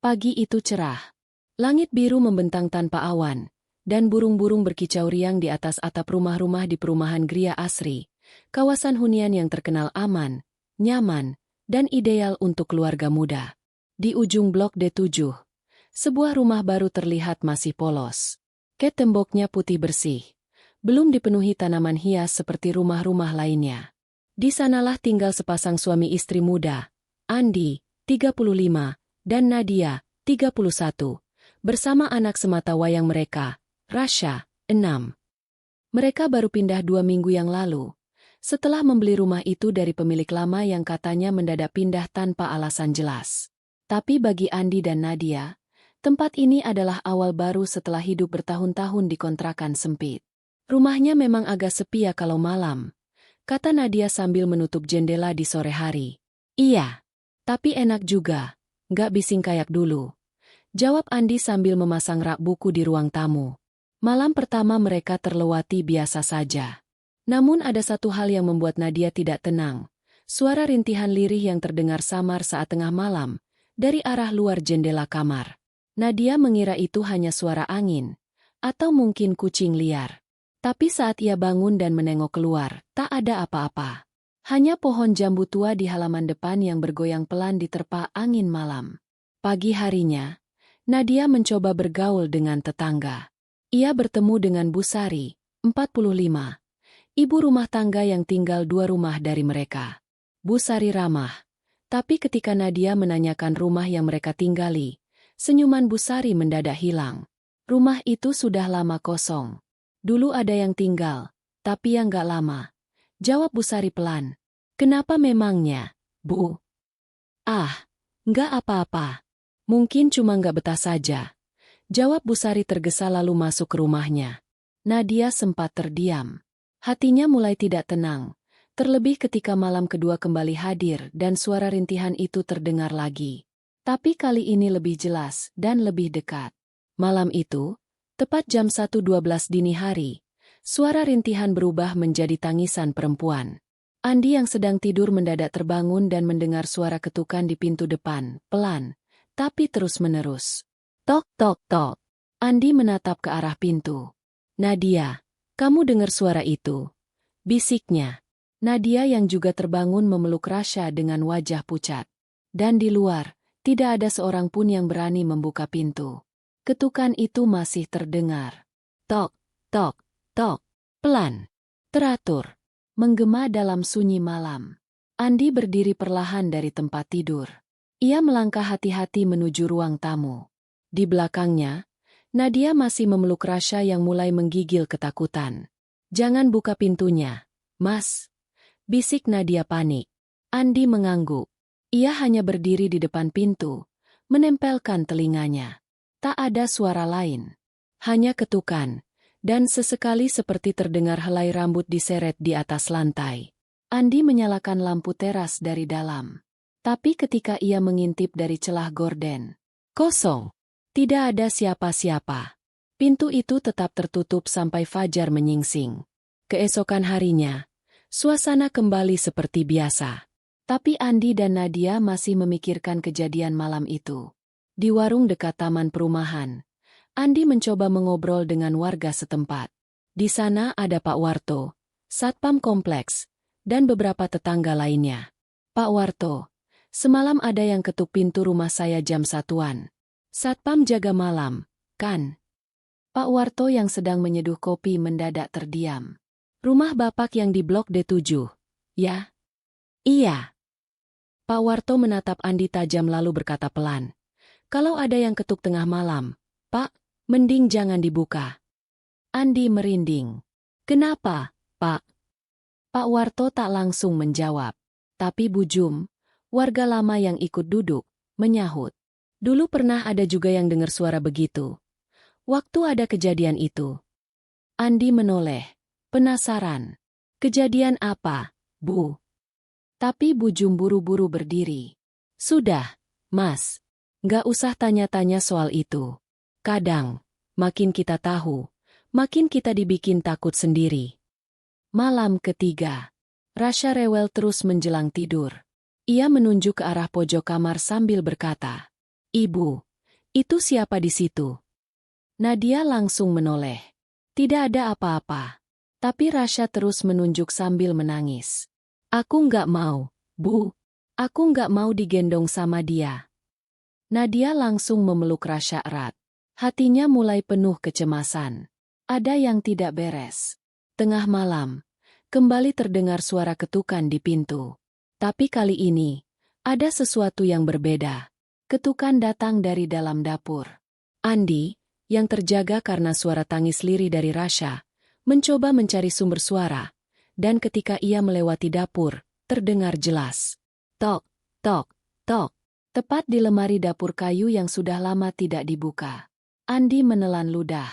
Pagi itu cerah. Langit biru membentang tanpa awan, dan burung-burung berkicau riang di atas atap rumah-rumah di perumahan Gria Asri, kawasan hunian yang terkenal aman, nyaman, dan ideal untuk keluarga muda. Di ujung blok D7, sebuah rumah baru terlihat masih polos. Temboknya putih bersih, belum dipenuhi tanaman hias seperti rumah-rumah lainnya. Di sanalah tinggal sepasang suami istri muda, Andi, 35, dan Nadia, 31, bersama anak sematawayang mereka, Rasha, 6. Mereka baru pindah 2 minggu yang lalu, setelah membeli rumah itu dari pemilik lama yang katanya mendadak pindah tanpa alasan jelas. Tapi bagi Andi dan Nadia, tempat ini adalah awal baru setelah hidup bertahun-tahun di kontrakan sempit. Rumahnya memang agak sepi ya kalau malam, kata Nadia sambil menutup jendela di sore hari. Iya, tapi enak juga, nggak bising kayak dulu, jawab Andi sambil memasang rak buku di ruang tamu. Malam pertama mereka terlewati biasa saja. Namun ada satu hal yang membuat Nadia tidak tenang, suara rintihan lirih yang terdengar samar saat tengah malam, dari arah luar jendela kamar. Nadia mengira itu hanya suara angin, atau mungkin kucing liar. Tapi saat ia bangun dan menengok keluar, tak ada apa-apa. Hanya pohon jambu tua di halaman depan yang bergoyang pelan diterpa angin malam. Pagi harinya, Nadia mencoba bergaul dengan tetangga. Ia bertemu dengan Bu Sari, 45, ibu rumah tangga yang tinggal 2 rumah dari mereka. Bu Sari ramah, tapi ketika Nadia menanyakan rumah yang mereka tinggali, senyuman Bu Sari mendadak hilang. Rumah itu sudah lama kosong. Dulu ada yang tinggal, tapi yang gak lama, jawab Bu Sari pelan. Kenapa memangnya, Bu? Ah, nggak apa-apa. Mungkin cuma nggak betah saja, jawab Bu Sari tergesa lalu masuk ke rumahnya. Nadia sempat terdiam. Hatinya mulai tidak tenang, terlebih ketika malam kedua kembali hadir dan suara rintihan itu terdengar lagi. Tapi kali ini lebih jelas dan lebih dekat. Malam itu, tepat jam 1.12 dini hari, suara rintihan berubah menjadi tangisan perempuan. Andi yang sedang tidur mendadak terbangun dan mendengar suara ketukan di pintu depan, pelan, tapi terus-menerus. Tok, tok, tok. Andi menatap ke arah pintu. Nadia, kamu dengar suara itu? Bisiknya. Nadia yang juga terbangun memeluk Rasha dengan wajah pucat. Dan di luar, tidak ada seorang pun yang berani membuka pintu. Ketukan itu masih terdengar. Tok, tok, tok. Pelan. Teratur. Menggema dalam sunyi malam. Andi berdiri perlahan dari tempat tidur. Ia melangkah hati-hati menuju ruang tamu. Di belakangnya, Nadia masih memeluk Rasha yang mulai menggigil ketakutan. Jangan buka pintunya, Mas. Bisik Nadia panik. Andi mengangguk. Ia hanya berdiri di depan pintu, menempelkan telinganya. Tak ada suara lain. Hanya ketukan, dan sesekali seperti terdengar helai rambut diseret di atas lantai. Andi menyalakan lampu teras dari dalam. Tapi ketika ia mengintip dari celah gorden, kosong. Tidak ada siapa-siapa. Pintu itu tetap tertutup sampai fajar menyingsing. Keesokan harinya, suasana kembali seperti biasa. Tapi Andi dan Nadia masih memikirkan kejadian malam itu. Di warung dekat taman perumahan, Andi mencoba mengobrol dengan warga setempat. Di sana ada Pak Warto, satpam kompleks, dan beberapa tetangga lainnya. Pak Warto, semalam ada yang ketuk pintu rumah saya jam 1-an. Satpam jaga malam, kan? Pak Warto yang sedang menyeduh kopi mendadak terdiam. Rumah Bapak yang di blok D7, ya? Iya. Pak Warto menatap Andi tajam lalu berkata pelan. Kalau ada yang ketuk tengah malam, Pak, mending jangan dibuka. Andi merinding. Kenapa, Pak? Pak Warto tak langsung menjawab. Tapi Bu Jum, warga lama yang ikut duduk, menyahut. Dulu pernah ada juga yang dengar suara begitu. Waktu ada kejadian itu. Andi menoleh, penasaran. Kejadian apa, Bu? Tapi Bu Jum buru-buru berdiri. Sudah, Mas. Nggak usah tanya-tanya soal itu. Kadang, makin kita tahu, makin kita dibikin takut sendiri. Malam ketiga. Rasha rewel terus menjelang tidur. Ia menunjuk ke arah pojok kamar sambil berkata, Ibu, Itu siapa di situ? Nadia langsung menoleh. Tidak ada apa-apa. Tapi Rasha terus menunjuk sambil menangis. Aku nggak mau, Bu. Aku nggak mau digendong sama dia. Nadia langsung memeluk Rasha erat. Hatinya mulai penuh kecemasan. Ada yang tidak beres. Tengah malam, kembali terdengar suara ketukan di pintu. Tapi kali ini, ada sesuatu yang berbeda. Ketukan datang dari dalam dapur. Andi, yang terjaga karena suara tangis lirih dari Rasha, mencoba mencari sumber suara, dan ketika ia melewati dapur, terdengar jelas. Tok, tok, tok. Tepat di lemari dapur kayu yang sudah lama tidak dibuka. Andi menelan ludah.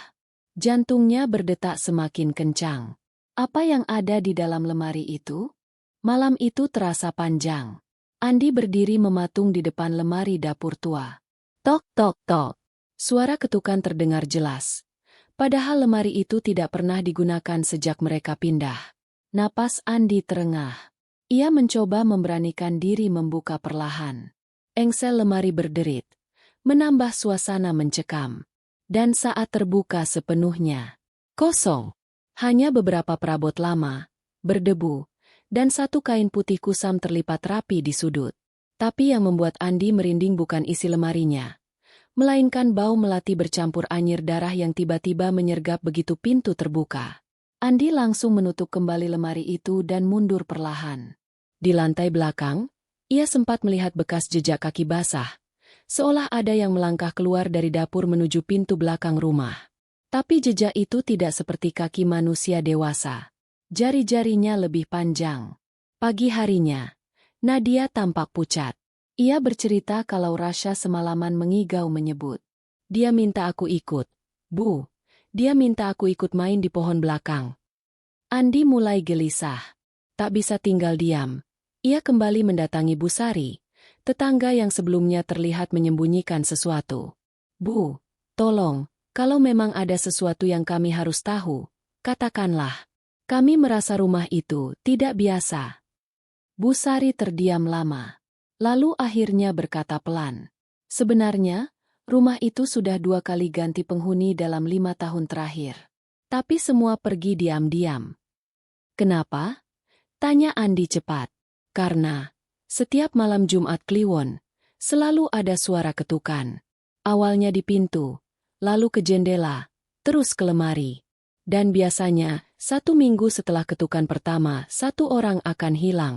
Jantungnya berdetak semakin kencang. Apa yang ada di dalam lemari itu? Malam itu terasa panjang. Andi berdiri mematung di depan lemari dapur tua. Tok, tok, tok. Suara ketukan terdengar jelas. Padahal lemari itu tidak pernah digunakan sejak mereka pindah. Napas Andi terengah. Ia mencoba memberanikan diri membuka perlahan. Engsel lemari berderit, menambah suasana mencekam. Dan saat terbuka sepenuhnya, kosong. Hanya beberapa perabot lama, berdebu, dan satu kain putih kusam terlipat rapi di sudut. Tapi yang membuat Andi merinding bukan isi lemarinya, melainkan bau melati bercampur anyir darah yang tiba-tiba menyergap begitu pintu terbuka. Andi langsung menutup kembali lemari itu dan mundur perlahan. Di lantai belakang, ia sempat melihat bekas jejak kaki basah, seolah ada yang melangkah keluar dari dapur menuju pintu belakang rumah. Tapi jejak itu tidak seperti kaki manusia dewasa. Jari-jarinya lebih panjang. Pagi harinya, Nadia tampak pucat. Ia bercerita kalau Rasha semalaman mengigau menyebut. Dia minta aku ikut. Bu, dia minta aku ikut main di pohon belakang. Andi mulai gelisah. Tak bisa tinggal diam. Ia kembali mendatangi Bu Sari, tetangga yang sebelumnya terlihat menyembunyikan sesuatu. Bu, tolong, kalau memang ada sesuatu yang kami harus tahu, katakanlah. Kami merasa rumah itu tidak biasa. Bu Sari terdiam lama. Lalu akhirnya berkata pelan. Sebenarnya, rumah itu sudah 2 kali ganti penghuni dalam 5 tahun terakhir. Tapi semua pergi diam-diam. Kenapa? Tanya Andi cepat. Karena, setiap malam Jumat Kliwon, selalu ada suara ketukan. Awalnya di pintu, lalu ke jendela, terus ke lemari. Dan biasanya, 1 minggu setelah ketukan pertama, 1 orang akan hilang.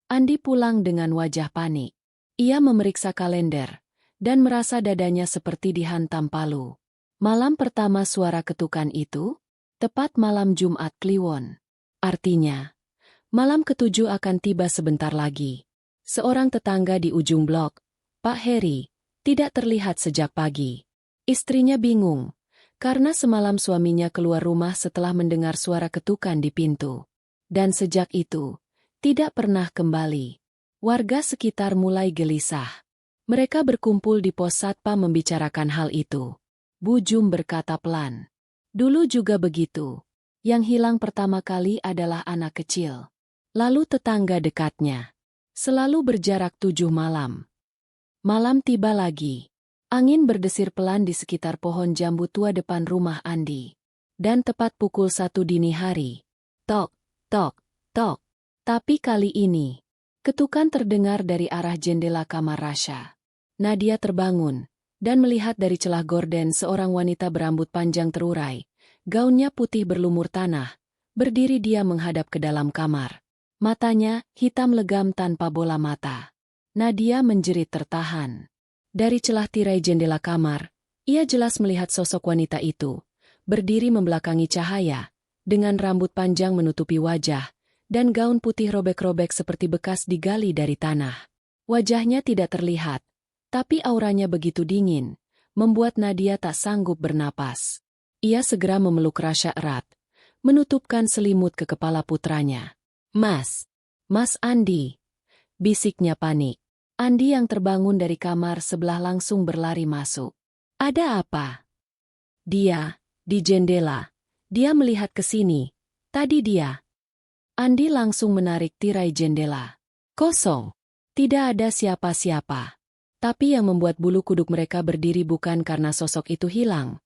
Andi pulang dengan wajah panik. Ia memeriksa kalender, dan merasa dadanya seperti dihantam palu. Malam pertama suara ketukan itu, tepat malam Jumat Kliwon. Artinya, malam ke-7 akan tiba sebentar lagi. Seorang tetangga di ujung blok, Pak Heri, tidak terlihat sejak pagi. Istrinya bingung, karena semalam suaminya keluar rumah setelah mendengar suara ketukan di pintu. Dan sejak itu, tidak pernah kembali. Warga sekitar mulai gelisah. Mereka berkumpul di pos satpam membicarakan hal itu. Bu Jum berkata pelan. Dulu juga begitu. Yang hilang pertama kali adalah anak kecil. Lalu tetangga dekatnya. Selalu berjarak 7 malam. Malam tiba lagi. Angin berdesir pelan di sekitar pohon jambu tua depan rumah Andi. Dan tepat pukul 1 dini hari. Tok, tok, tok. Tapi kali ini, ketukan terdengar dari arah jendela kamar Rasha. Nadia terbangun, dan melihat dari celah gorden seorang wanita berambut panjang terurai. Gaunnya putih berlumur tanah, berdiri dia menghadap ke dalam kamar. Matanya hitam legam tanpa bola mata. Nadia menjerit tertahan. Dari celah tirai jendela kamar, ia jelas melihat sosok wanita itu, berdiri membelakangi cahaya, dengan rambut panjang menutupi wajah, dan gaun putih robek-robek seperti bekas digali dari tanah. Wajahnya tidak terlihat, tapi auranya begitu dingin, membuat Nadia tak sanggup bernapas. Ia segera memeluk Rasha erat, menutupkan selimut ke kepala putranya. Mas Andi, bisiknya panik. Andi yang terbangun dari kamar sebelah langsung berlari masuk. Ada apa? Dia, di jendela. Dia melihat ke sini. Tadi dia. Andi langsung menarik tirai jendela. Kosong. Tidak ada siapa-siapa. Tapi yang membuat bulu kuduk mereka berdiri bukan karena sosok itu hilang,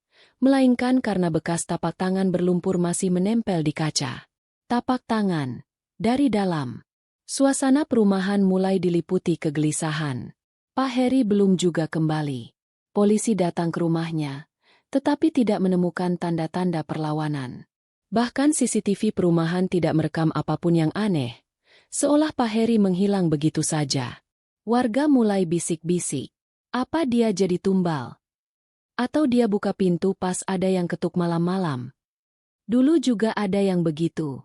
melainkan karena bekas tapak tangan berlumpur masih menempel di kaca. Tapak tangan. Dari dalam. Suasana perumahan mulai diliputi kegelisahan. Pak Heri belum juga kembali. Polisi datang ke rumahnya, tetapi tidak menemukan tanda-tanda perlawanan. Bahkan CCTV perumahan tidak merekam apapun yang aneh, seolah Pak Heri menghilang begitu saja. Warga mulai bisik-bisik. Apa dia jadi tumbal? Atau dia buka pintu pas ada yang ketuk malam-malam? Dulu juga ada yang begitu.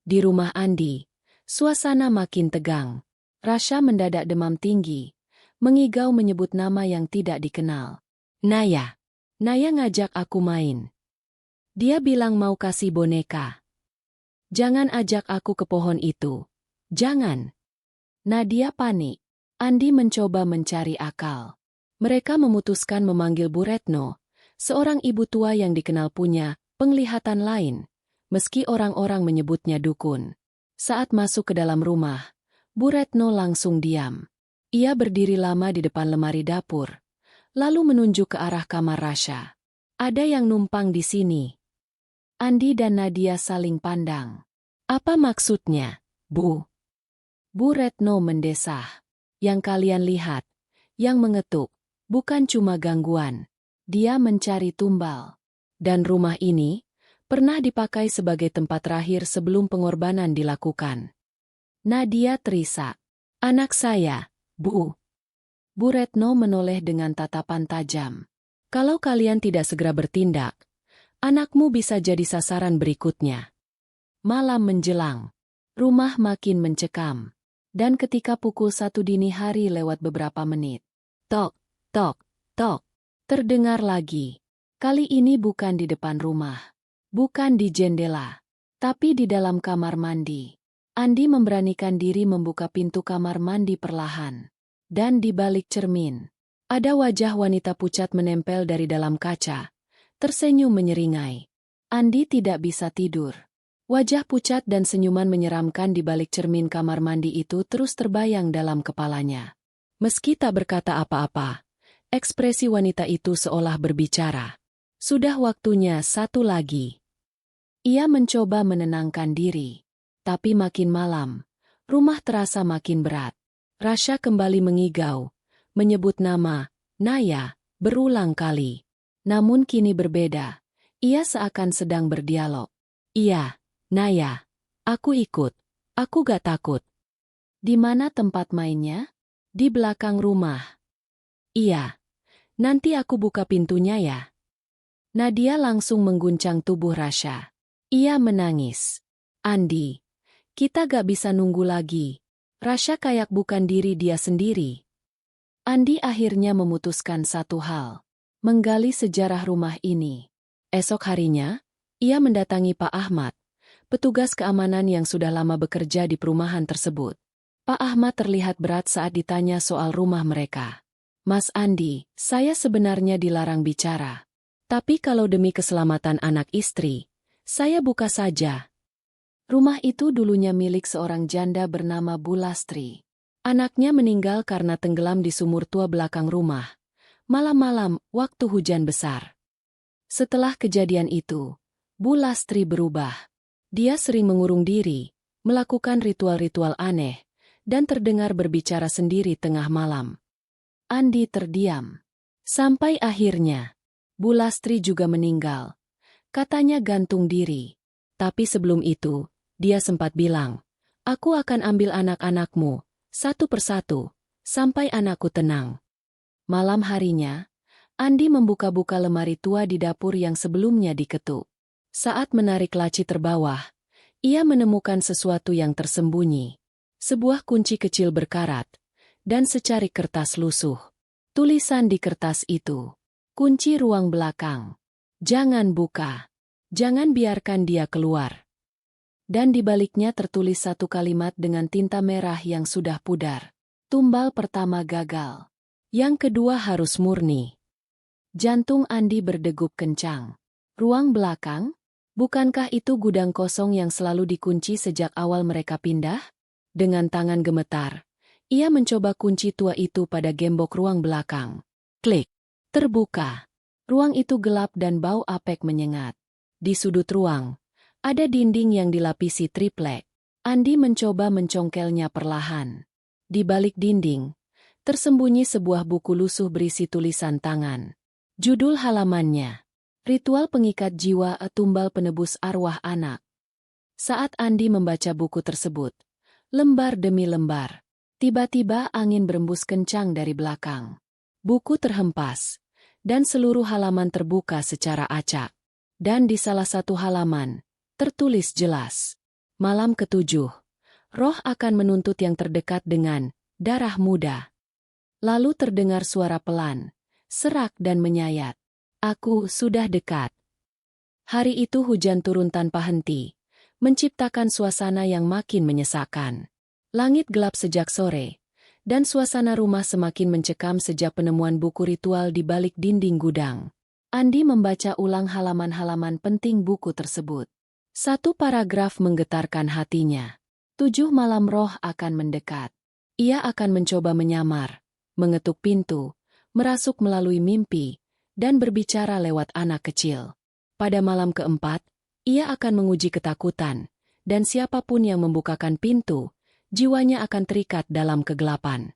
Di rumah Andi, suasana makin tegang. Rasha mendadak demam tinggi, mengigau menyebut nama yang tidak dikenal. Naya. Naya ngajak aku main. Dia bilang mau kasih boneka. Jangan ajak aku ke pohon itu. Jangan. Nadia panik. Andi mencoba mencari akal. Mereka memutuskan memanggil Bu Retno, seorang ibu tua yang dikenal punya penglihatan lain, meski orang-orang menyebutnya dukun. Saat masuk ke dalam rumah, Bu Retno langsung diam. Ia berdiri lama di depan lemari dapur, lalu menunjuk ke arah kamar Rasha. Ada yang numpang di sini. Andi dan Nadia saling pandang. Apa maksudnya, Bu? Bu Retno mendesah. Yang kalian lihat, yang mengetuk, bukan cuma gangguan. Dia mencari tumbal. Dan rumah ini pernah dipakai sebagai tempat terakhir sebelum pengorbanan dilakukan. Nadia terisak. Anak saya, Bu. Bu Retno menoleh dengan tatapan tajam. Kalau kalian tidak segera bertindak, anakmu bisa jadi sasaran berikutnya. Malam menjelang. Rumah makin mencekam. Dan ketika pukul 1 dini hari lewat beberapa menit. Tok, tok, tok. Terdengar lagi. Kali ini bukan di depan rumah. Bukan di jendela. Tapi di dalam kamar mandi. Andi memberanikan diri membuka pintu kamar mandi perlahan. Dan di balik cermin, ada wajah wanita pucat menempel dari dalam kaca. Tersenyum menyeringai. Andi tidak bisa tidur. Wajah pucat dan senyuman menyeramkan di balik cermin kamar mandi itu terus terbayang dalam kepalanya. Meski tak berkata apa-apa, ekspresi wanita itu seolah berbicara. Sudah waktunya satu lagi. Ia mencoba menenangkan diri. Tapi makin malam, rumah terasa makin berat. Rasha kembali mengigau, menyebut nama Naya berulang kali. Namun kini berbeda. Ia seakan sedang berdialog. Iya. Naya, aku ikut. Aku gak takut. Di mana tempat mainnya? Di belakang rumah. Iya. Nanti aku buka pintunya ya. Nadia langsung mengguncang tubuh Rasha. Ia menangis. Andi, kita gak bisa nunggu lagi. Rasha kayak bukan diri dia sendiri. Andi akhirnya memutuskan satu hal. Menggali sejarah rumah ini. Esok harinya, ia mendatangi Pak Ahmad, petugas keamanan yang sudah lama bekerja di perumahan tersebut. Pak Ahmad terlihat berat saat ditanya soal rumah mereka. Mas Andi, saya sebenarnya dilarang bicara. Tapi kalau demi keselamatan anak istri, saya buka saja. Rumah itu dulunya milik seorang janda bernama Bu Lastri. Anaknya meninggal karena tenggelam di sumur tua belakang rumah. Malam-malam, waktu hujan besar. Setelah kejadian itu, Bu Lastri berubah. Dia sering mengurung diri, melakukan ritual-ritual aneh, dan terdengar berbicara sendiri tengah malam. Andi terdiam. Sampai akhirnya, Bu Lastri juga meninggal. Katanya gantung diri. Tapi sebelum itu, dia sempat bilang, aku akan ambil anak-anakmu, satu persatu, sampai anakku tenang. Malam harinya, Andi membuka-buka lemari tua di dapur yang sebelumnya diketuk. Saat menarik laci terbawah, ia menemukan sesuatu yang tersembunyi. Sebuah kunci kecil berkarat, dan secarik kertas lusuh. Tulisan di kertas itu, kunci ruang belakang. Jangan buka. Jangan biarkan dia keluar. Dan di baliknya tertulis satu kalimat dengan tinta merah yang sudah pudar. Tumbal pertama gagal. Yang kedua harus murni. Jantung Andi berdegup kencang. Ruang belakang? Bukankah itu gudang kosong yang selalu dikunci sejak awal mereka pindah? Dengan tangan gemetar, Ia mencoba kunci tua itu pada gembok ruang belakang. Klik. Terbuka. Ruang itu gelap dan bau apek menyengat. Di sudut ruang, ada dinding yang dilapisi triplek. Andi mencoba mencongkelnya perlahan. Di balik dinding, tersembunyi sebuah buku lusuh berisi tulisan tangan. Judul halamannya, Ritual Pengikat Jiwa Tumbal Penebus Arwah Anak. Saat Andi membaca buku tersebut, lembar demi lembar, tiba-tiba angin berembus kencang dari belakang. Buku terhempas, dan seluruh halaman terbuka secara acak. Dan di salah satu halaman, tertulis jelas, malam ketujuh, roh akan menuntut yang terdekat dengan darah muda. Lalu terdengar suara pelan, serak dan menyayat. Aku sudah dekat. Hari itu hujan turun tanpa henti, menciptakan suasana yang makin menyesakkan. Langit gelap sejak sore, dan suasana rumah semakin mencekam sejak penemuan buku ritual di balik dinding gudang. Andi membaca ulang halaman-halaman penting buku tersebut. Satu paragraf menggetarkan hatinya. 7 malam roh akan mendekat. Ia akan mencoba menyamar, mengetuk pintu, merasuk melalui mimpi, dan berbicara lewat anak kecil. Pada malam keempat, ia akan menguji ketakutan, dan siapapun yang membukakan pintu, jiwanya akan terikat dalam kegelapan.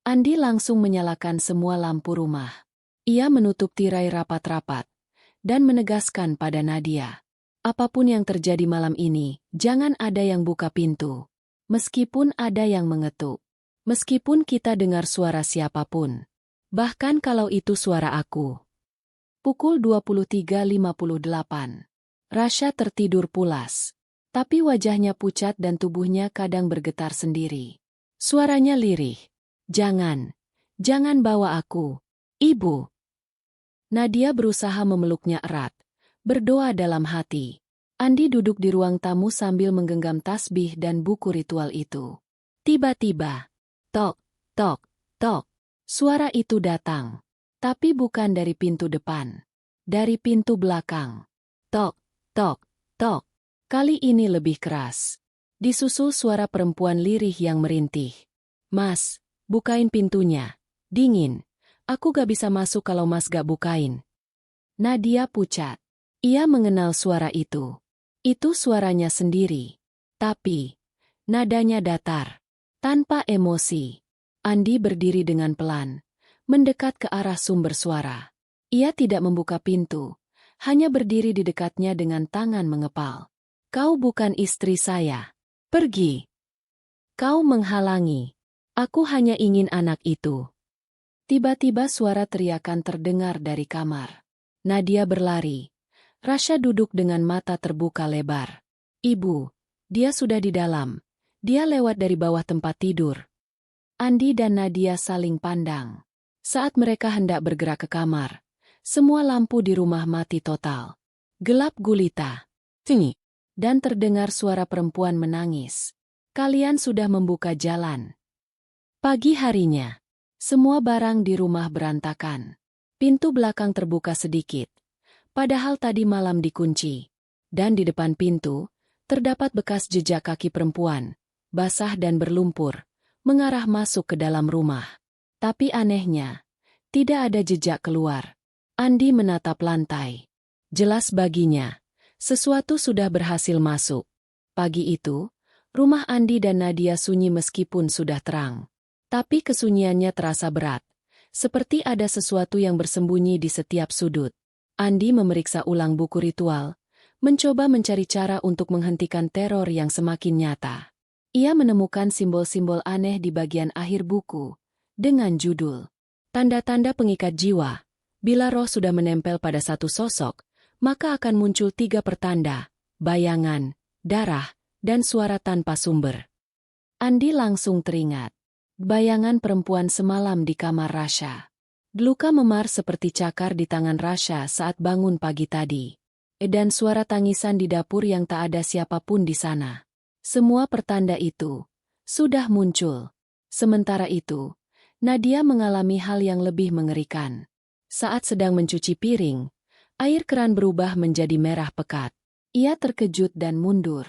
Andi langsung menyalakan semua lampu rumah. Ia menutup tirai rapat-rapat, dan menegaskan pada Nadia, apapun yang terjadi malam ini, jangan ada yang buka pintu. Meskipun ada yang mengetuk. Meskipun kita dengar suara siapapun. Bahkan kalau itu suara aku. Pukul 23.58. Rasha tertidur pulas. Tapi wajahnya pucat dan tubuhnya kadang bergetar sendiri. Suaranya lirih. Jangan bawa aku, Ibu. Nadia berusaha memeluknya erat, berdoa dalam hati. Andi duduk di ruang tamu sambil menggenggam tasbih dan buku ritual itu. Tiba-tiba, tok, tok, tok, suara itu datang. Tapi bukan dari pintu depan. Dari pintu belakang. Tok, tok, tok. Kali ini lebih keras. Disusul suara perempuan lirih yang merintih. Mas, bukain pintunya. Dingin. Aku gak bisa masuk kalau Mas gak bukain. Nadia pucat. Ia mengenal suara itu. Itu suaranya sendiri. Tapi, nadanya datar. Tanpa emosi. Andi berdiri dengan pelan, mendekat ke arah sumber suara. Ia tidak membuka pintu, hanya berdiri di dekatnya dengan tangan mengepal. Kau bukan istri saya. Pergi. Kau menghalangi. Aku hanya ingin anak itu. Tiba-tiba suara teriakan terdengar dari kamar. Nadia berlari. Rasha duduk dengan mata terbuka lebar. Ibu, dia sudah di dalam. Dia lewat dari bawah tempat tidur. Andi dan Nadia saling pandang. Saat mereka hendak bergerak ke kamar, semua lampu di rumah mati total. Gelap gulita. Tinggi. Dan terdengar suara perempuan menangis. Kalian sudah membuka jalan. Pagi harinya. Semua barang di rumah berantakan. Pintu belakang terbuka sedikit, padahal tadi malam dikunci. Dan di depan pintu, terdapat bekas jejak kaki perempuan, basah dan berlumpur, mengarah masuk ke dalam rumah. Tapi anehnya, tidak ada jejak keluar. Andi menatap lantai. Jelas baginya, sesuatu sudah berhasil masuk. Pagi itu, rumah Andi dan Nadia sunyi meskipun sudah terang. Tapi kesunyiannya terasa berat, seperti ada sesuatu yang bersembunyi di setiap sudut. Andi memeriksa ulang buku ritual, mencoba mencari cara untuk menghentikan teror yang semakin nyata. Ia menemukan simbol-simbol aneh di bagian akhir buku, dengan judul, Tanda-tanda Pengikat Jiwa. Bila roh sudah menempel pada satu sosok, maka akan muncul 3 pertanda, bayangan, darah, dan suara tanpa sumber. Andi langsung teringat. Bayangan perempuan semalam di kamar Rasha. Luka memar seperti cakar di tangan Rasha saat bangun pagi tadi. Dan suara tangisan di dapur yang tak ada siapapun di sana. Semua pertanda itu sudah muncul. Sementara itu, Nadia mengalami hal yang lebih mengerikan. Saat sedang mencuci piring, air keran berubah menjadi merah pekat. Ia terkejut dan mundur.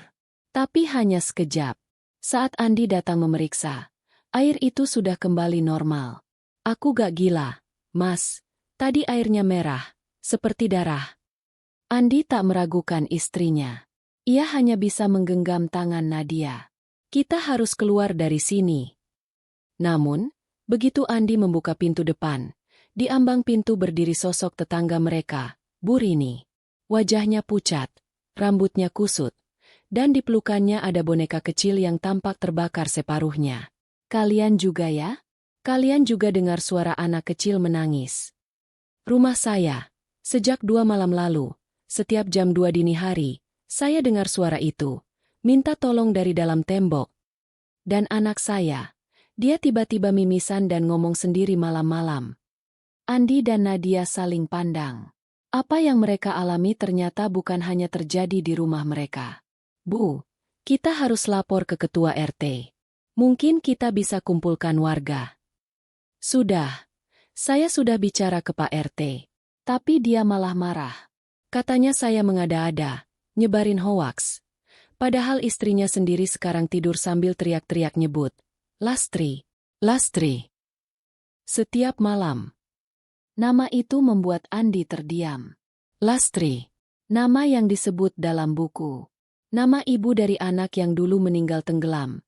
Tapi hanya sekejap. Saat Andi datang memeriksa, Air itu sudah kembali normal. Aku gak gila, Mas. Tadi airnya merah, seperti darah. Andi tak meragukan istrinya. Ia hanya bisa menggenggam tangan Nadia. Kita harus keluar dari sini. Namun, begitu Andi membuka pintu depan, di ambang pintu berdiri sosok tetangga mereka, Bu Rini. Wajahnya pucat, rambutnya kusut, dan di pelukannya ada boneka kecil yang tampak terbakar separuhnya. Kalian juga ya? Kalian juga dengar suara anak kecil menangis. Rumah saya. Sejak 2 malam lalu, setiap jam 2 dini hari, saya dengar suara itu. Minta tolong dari dalam tembok. Dan anak saya, dia tiba-tiba mimisan dan ngomong sendiri malam-malam. Andi dan Nadia saling pandang. Apa yang mereka alami ternyata bukan hanya terjadi di rumah mereka. Bu, kita harus lapor ke ketua RT. Mungkin kita bisa kumpulkan warga. Sudah. Saya sudah bicara ke Pak RT. Tapi dia malah marah. Katanya saya mengada-ada, nyebarin hoaks. Padahal istrinya sendiri sekarang tidur sambil teriak-teriak nyebut, Lastri, Lastri. Setiap malam. Nama itu membuat Andi terdiam. Lastri. Nama yang disebut dalam buku. Nama ibu dari anak yang dulu meninggal tenggelam.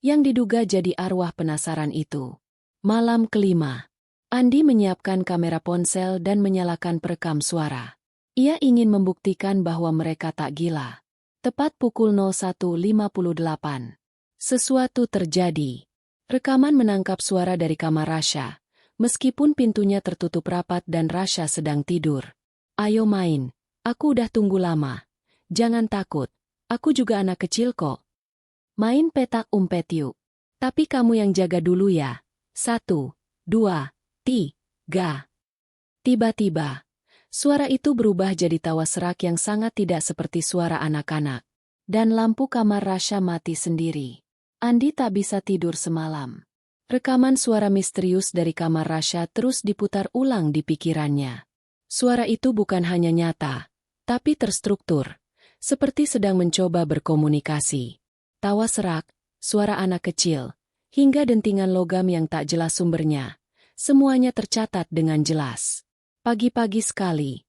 Yang diduga jadi arwah penasaran itu. Malam kelima. Andi menyiapkan kamera ponsel dan menyalakan perekam suara. Ia ingin membuktikan bahwa mereka tak gila. Tepat pukul 01.58. Sesuatu terjadi. Rekaman menangkap suara dari kamar Rasha. Meskipun pintunya tertutup rapat dan Rasha sedang tidur. Ayo main. Aku udah tunggu lama. Jangan takut. Aku juga anak kecil kok. Main petak umpet yuk. Tapi kamu yang jaga dulu ya. 1, 2, 3. Tiba-tiba, suara itu berubah jadi tawa serak yang sangat tidak seperti suara anak-anak. Dan lampu kamar Rasha mati sendiri. Andi tak bisa tidur semalam. Rekaman suara misterius dari kamar Rasha terus diputar ulang di pikirannya. Suara itu bukan hanya nyata, tapi terstruktur. Seperti sedang mencoba berkomunikasi. Tawa serak, suara anak kecil, hingga dentingan logam yang tak jelas sumbernya. Semuanya tercatat dengan jelas. Pagi-pagi sekali,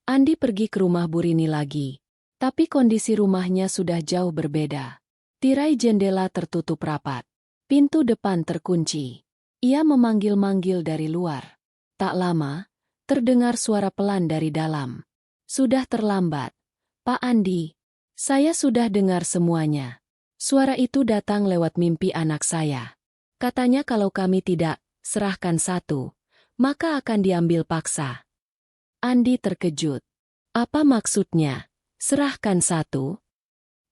Andi pergi ke rumah Bu Rini lagi. Tapi kondisi rumahnya sudah jauh berbeda. Tirai jendela tertutup rapat. Pintu depan terkunci. Ia memanggil-manggil dari luar. Tak lama, terdengar suara pelan dari dalam. Sudah terlambat. Pak Andi, saya sudah dengar semuanya. Suara itu datang lewat mimpi anak saya. Katanya kalau kami tidak serahkan satu, maka akan diambil paksa. Andi terkejut. Apa maksudnya? Serahkan satu?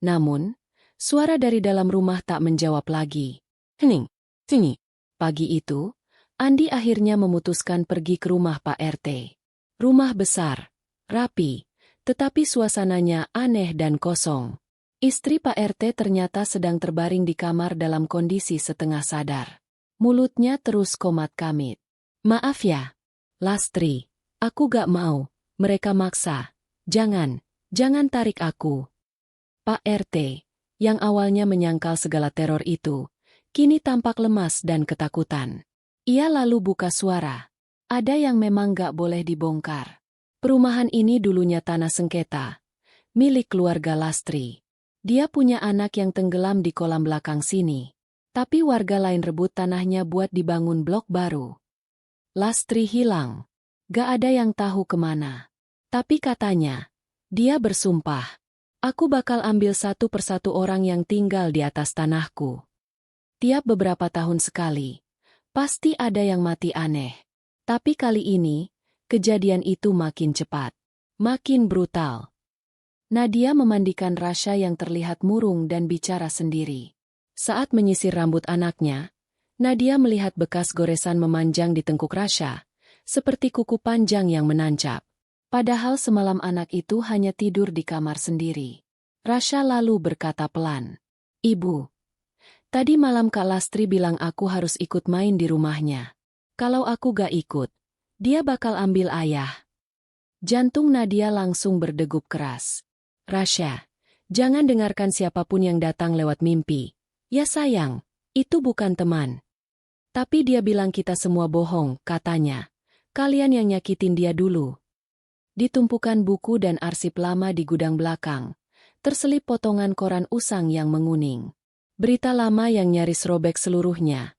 Namun, suara dari dalam rumah tak menjawab lagi. Hening, sini. Pagi itu, Andi akhirnya memutuskan pergi ke rumah Pak RT. Rumah besar, rapi, tetapi suasananya aneh dan kosong. Istri Pak RT ternyata sedang terbaring di kamar dalam kondisi setengah sadar. Mulutnya terus komat-kamit. Maaf ya, Lastri, aku gak mau, mereka maksa. Jangan tarik aku. Pak RT, yang awalnya menyangkal segala teror itu, kini tampak lemas dan ketakutan. Ia lalu buka suara. Ada yang memang gak boleh dibongkar. Perumahan ini dulunya tanah sengketa, milik keluarga Lastri. Dia punya anak yang tenggelam di kolam belakang sini. Tapi warga lain rebut tanahnya buat dibangun blok baru. Lastri hilang. Gak ada yang tahu kemana. Tapi katanya, dia bersumpah. Aku bakal ambil satu persatu orang yang tinggal di atas tanahku. Tiap beberapa tahun sekali, pasti ada yang mati aneh. Tapi kali ini, kejadian itu makin cepat. Makin brutal. Nadia memandikan Rasha yang terlihat murung dan bicara sendiri. Saat menyisir rambut anaknya, Nadia melihat bekas goresan memanjang di tengkuk Rasha, seperti kuku panjang yang menancap. Padahal semalam anak itu hanya tidur di kamar sendiri. Rasha lalu berkata pelan, "Ibu, tadi malam Kak Lastri bilang aku harus ikut main di rumahnya. Kalau aku gak ikut, dia bakal ambil ayah." Jantung Nadia langsung berdegup keras. "Rasha, jangan dengarkan siapapun yang datang lewat mimpi. Ya sayang, itu bukan teman. Tapi dia bilang kita semua bohong, katanya. Kalian yang nyakitin dia dulu. Di tumpukan buku dan arsip lama di gudang belakang, terselip potongan koran usang yang menguning. Berita lama yang nyaris robek seluruhnya,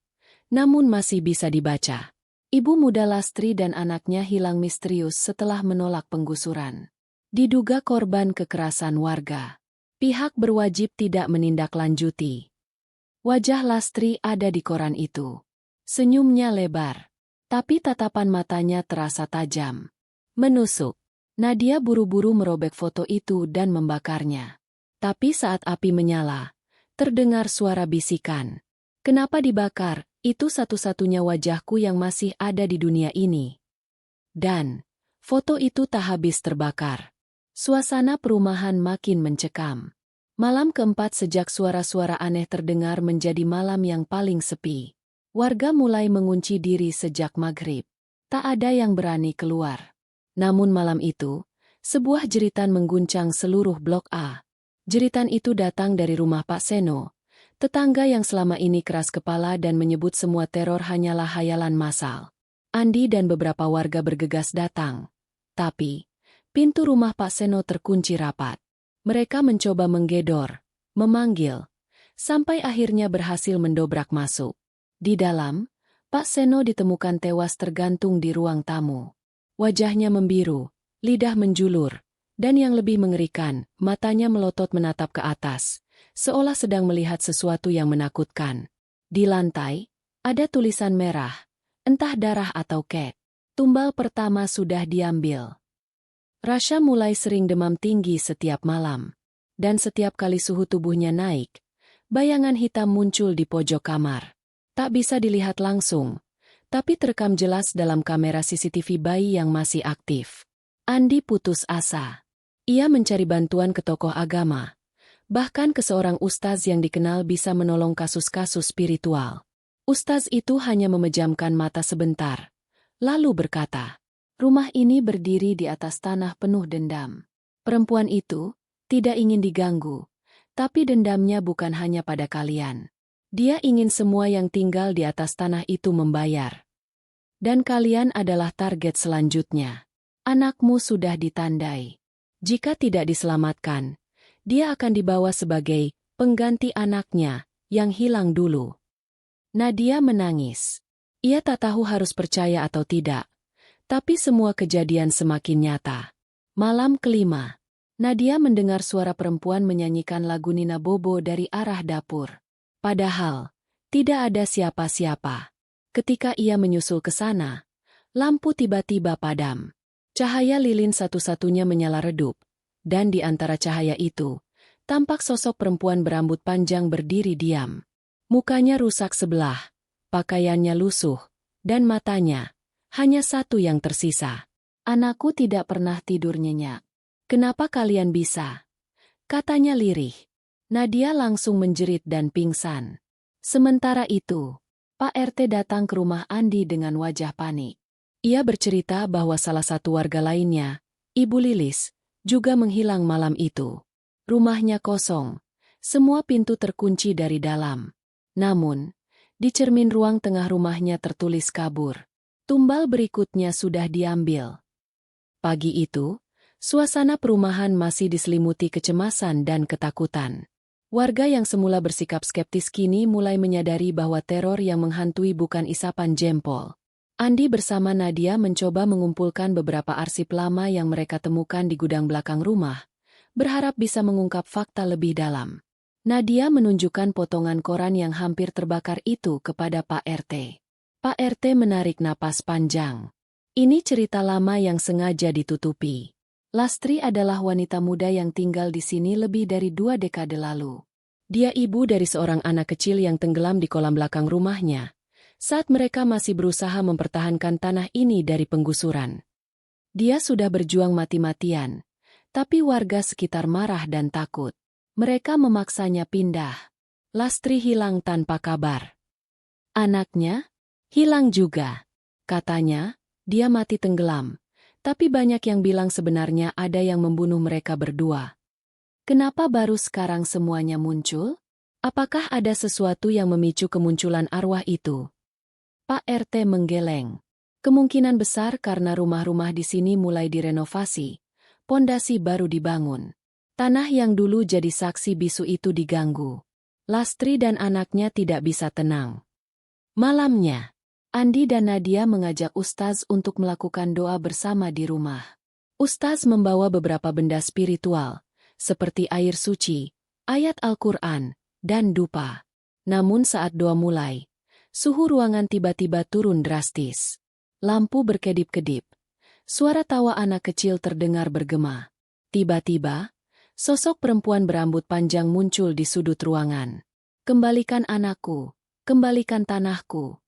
namun masih bisa dibaca. Ibu muda Lastri dan anaknya hilang misterius setelah menolak penggusuran. Diduga korban kekerasan warga. Pihak berwajib tidak menindaklanjuti. Wajah Lastri ada di koran itu. Senyumnya lebar, tapi tatapan matanya terasa tajam. Menusuk. Nadia buru-buru merobek foto itu dan membakarnya. Tapi saat api menyala, terdengar suara bisikan. Kenapa dibakar? Itu satu-satunya wajahku yang masih ada di dunia ini. Dan foto itu tak habis terbakar. Suasana perumahan makin mencekam. Malam keempat sejak suara-suara aneh terdengar menjadi malam yang paling sepi. Warga mulai mengunci diri sejak maghrib. Tak ada yang berani keluar. Namun malam itu, sebuah jeritan mengguncang seluruh Blok A. Jeritan itu datang dari rumah Pak Seno, tetangga yang selama ini keras kepala dan menyebut semua teror hanyalah hayalan massal. Andi dan beberapa warga bergegas datang. Tapi, pintu rumah Pak Seno terkunci rapat. Mereka mencoba menggedor, memanggil, sampai akhirnya berhasil mendobrak masuk. Di dalam, Pak Seno ditemukan tewas tergantung di ruang tamu. Wajahnya membiru, lidah menjulur, dan yang lebih mengerikan, matanya melotot menatap ke atas, seolah sedang melihat sesuatu yang menakutkan. Di lantai, ada tulisan merah, entah darah atau kek. Tumbal pertama sudah diambil. Rasha mulai sering demam tinggi setiap malam. Dan setiap kali suhu tubuhnya naik, bayangan hitam muncul di pojok kamar. Tak bisa dilihat langsung, tapi terekam jelas dalam kamera CCTV bayi yang masih aktif. Andi putus asa. Ia mencari bantuan ke tokoh agama, bahkan ke seorang ustaz yang dikenal bisa menolong kasus-kasus spiritual. Ustaz itu hanya memejamkan mata sebentar, lalu berkata, "Rumah ini berdiri di atas tanah penuh dendam. Perempuan itu tidak ingin diganggu, tapi dendamnya bukan hanya pada kalian. Dia ingin semua yang tinggal di atas tanah itu membayar. Dan kalian adalah target selanjutnya. Anakmu sudah ditandai. Jika tidak diselamatkan, dia akan dibawa sebagai pengganti anaknya yang hilang dulu." Nadia menangis. Ia tak tahu harus percaya atau tidak, tapi semua kejadian semakin nyata. Malam kelima, Nadia mendengar suara perempuan menyanyikan lagu Nina Bobo dari arah dapur. Padahal, tidak ada siapa-siapa. Ketika ia menyusul ke sana, lampu tiba-tiba padam. Cahaya lilin satu-satunya menyala redup, dan di antara cahaya itu, tampak sosok perempuan berambut panjang berdiri diam. Mukanya rusak sebelah, pakaiannya lusuh, dan matanya, hanya satu yang tersisa. "Anakku tidak pernah tidur nyenyak. Kenapa kalian bisa?" katanya lirih. Nadia langsung menjerit dan pingsan. Sementara itu, Pak RT datang ke rumah Andi dengan wajah panik. Ia bercerita bahwa salah satu warga lainnya, Ibu Lilis, juga menghilang malam itu. Rumahnya kosong, semua pintu terkunci dari dalam. Namun, di cermin ruang tengah rumahnya tertulis kabur. Tumbal berikutnya sudah diambil. Pagi itu, suasana perumahan masih diselimuti kecemasan dan ketakutan. Warga yang semula bersikap skeptis kini mulai menyadari bahwa teror yang menghantui bukan isapan jempol. Andi bersama Nadia mencoba mengumpulkan beberapa arsip lama yang mereka temukan di gudang belakang rumah, berharap bisa mengungkap fakta lebih dalam. Nadia menunjukkan potongan koran yang hampir terbakar itu kepada Pak RT. Pak RT menarik napas panjang. Ini cerita lama yang sengaja ditutupi. Lastri adalah wanita muda yang tinggal di sini lebih dari 2 dekade lalu. Dia ibu dari seorang anak kecil yang tenggelam di kolam belakang rumahnya, saat mereka masih berusaha mempertahankan tanah ini dari penggusuran. Dia sudah berjuang mati-matian, tapi warga sekitar marah dan takut. Mereka memaksanya pindah. Lastri hilang tanpa kabar. Anaknya hilang juga. Katanya, dia mati tenggelam. Tapi banyak yang bilang sebenarnya ada yang membunuh mereka berdua. Kenapa baru sekarang semuanya muncul? Apakah ada sesuatu yang memicu kemunculan arwah itu? Pak RT menggeleng. Kemungkinan besar karena rumah-rumah di sini mulai direnovasi, pondasi baru dibangun. Tanah yang dulu jadi saksi bisu itu diganggu. Lastri dan anaknya tidak bisa tenang. Malamnya, Andi dan Nadia mengajak Ustaz untuk melakukan doa bersama di rumah. Ustaz membawa beberapa benda spiritual, seperti air suci, ayat Al-Quran, dan dupa. Namun saat doa mulai, suhu ruangan tiba-tiba turun drastis. Lampu berkedip-kedip. Suara tawa anak kecil terdengar bergema. Tiba-tiba, sosok perempuan berambut panjang muncul di sudut ruangan. "Kembalikan anakku, kembalikan tanahku."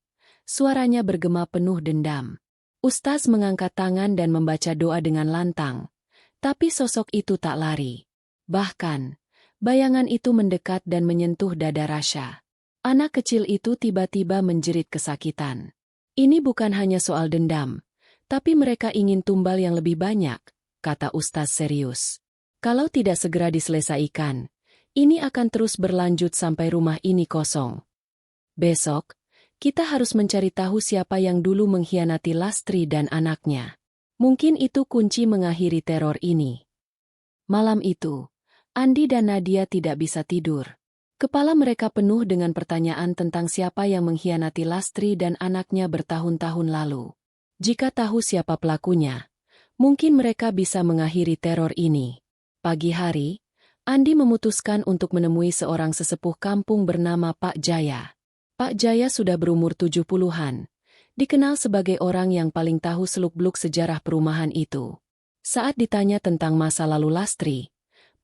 Suaranya bergema penuh dendam. Ustaz mengangkat tangan dan membaca doa dengan lantang. Tapi sosok itu tak lari. Bahkan, bayangan itu mendekat dan menyentuh dada Rasha. Anak kecil itu tiba-tiba menjerit kesakitan. "Ini bukan hanya soal dendam, tapi mereka ingin tumbal yang lebih banyak," kata Ustaz serius. "Kalau tidak segera diselesaikan, ini akan terus berlanjut sampai rumah ini kosong. Besok, kita harus mencari tahu siapa yang dulu mengkhianati Lastri dan anaknya. Mungkin itu kunci mengakhiri teror ini." Malam itu, Andi dan Nadia tidak bisa tidur. Kepala mereka penuh dengan pertanyaan tentang siapa yang mengkhianati Lastri dan anaknya bertahun-tahun lalu. Jika tahu siapa pelakunya, mungkin mereka bisa mengakhiri teror ini. Pagi hari, Andi memutuskan untuk menemui seorang sesepuh kampung bernama Pak Jaya. Pak Jaya sudah berumur 70-an, dikenal sebagai orang yang paling tahu seluk-beluk sejarah perumahan itu. Saat ditanya tentang masa lalu Lastri,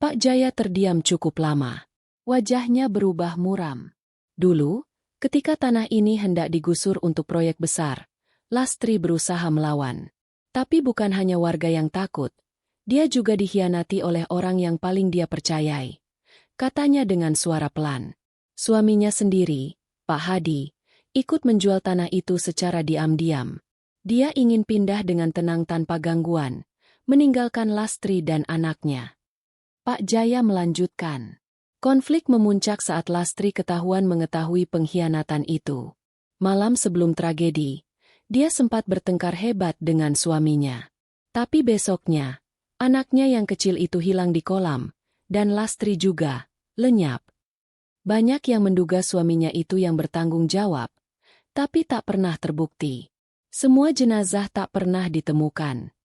Pak Jaya terdiam cukup lama. Wajahnya berubah muram. Dulu, ketika tanah ini hendak digusur untuk proyek besar, Lastri berusaha melawan. Tapi bukan hanya warga yang takut, dia juga dikhianati oleh orang yang paling dia percayai. Katanya dengan suara pelan. Suaminya sendiri, Pak Hadi, ikut menjual tanah itu secara diam-diam. Dia ingin pindah dengan tenang tanpa gangguan, meninggalkan Lastri dan anaknya. Pak Jaya melanjutkan. Konflik memuncak saat Lastri ketahuan mengetahui pengkhianatan itu. Malam sebelum tragedi, dia sempat bertengkar hebat dengan suaminya. Tapi besoknya, anaknya yang kecil itu hilang di kolam, dan Lastri juga, lenyap. Banyak yang menduga suaminya itu yang bertanggung jawab, tapi tak pernah terbukti. Semua jenazah tak pernah ditemukan.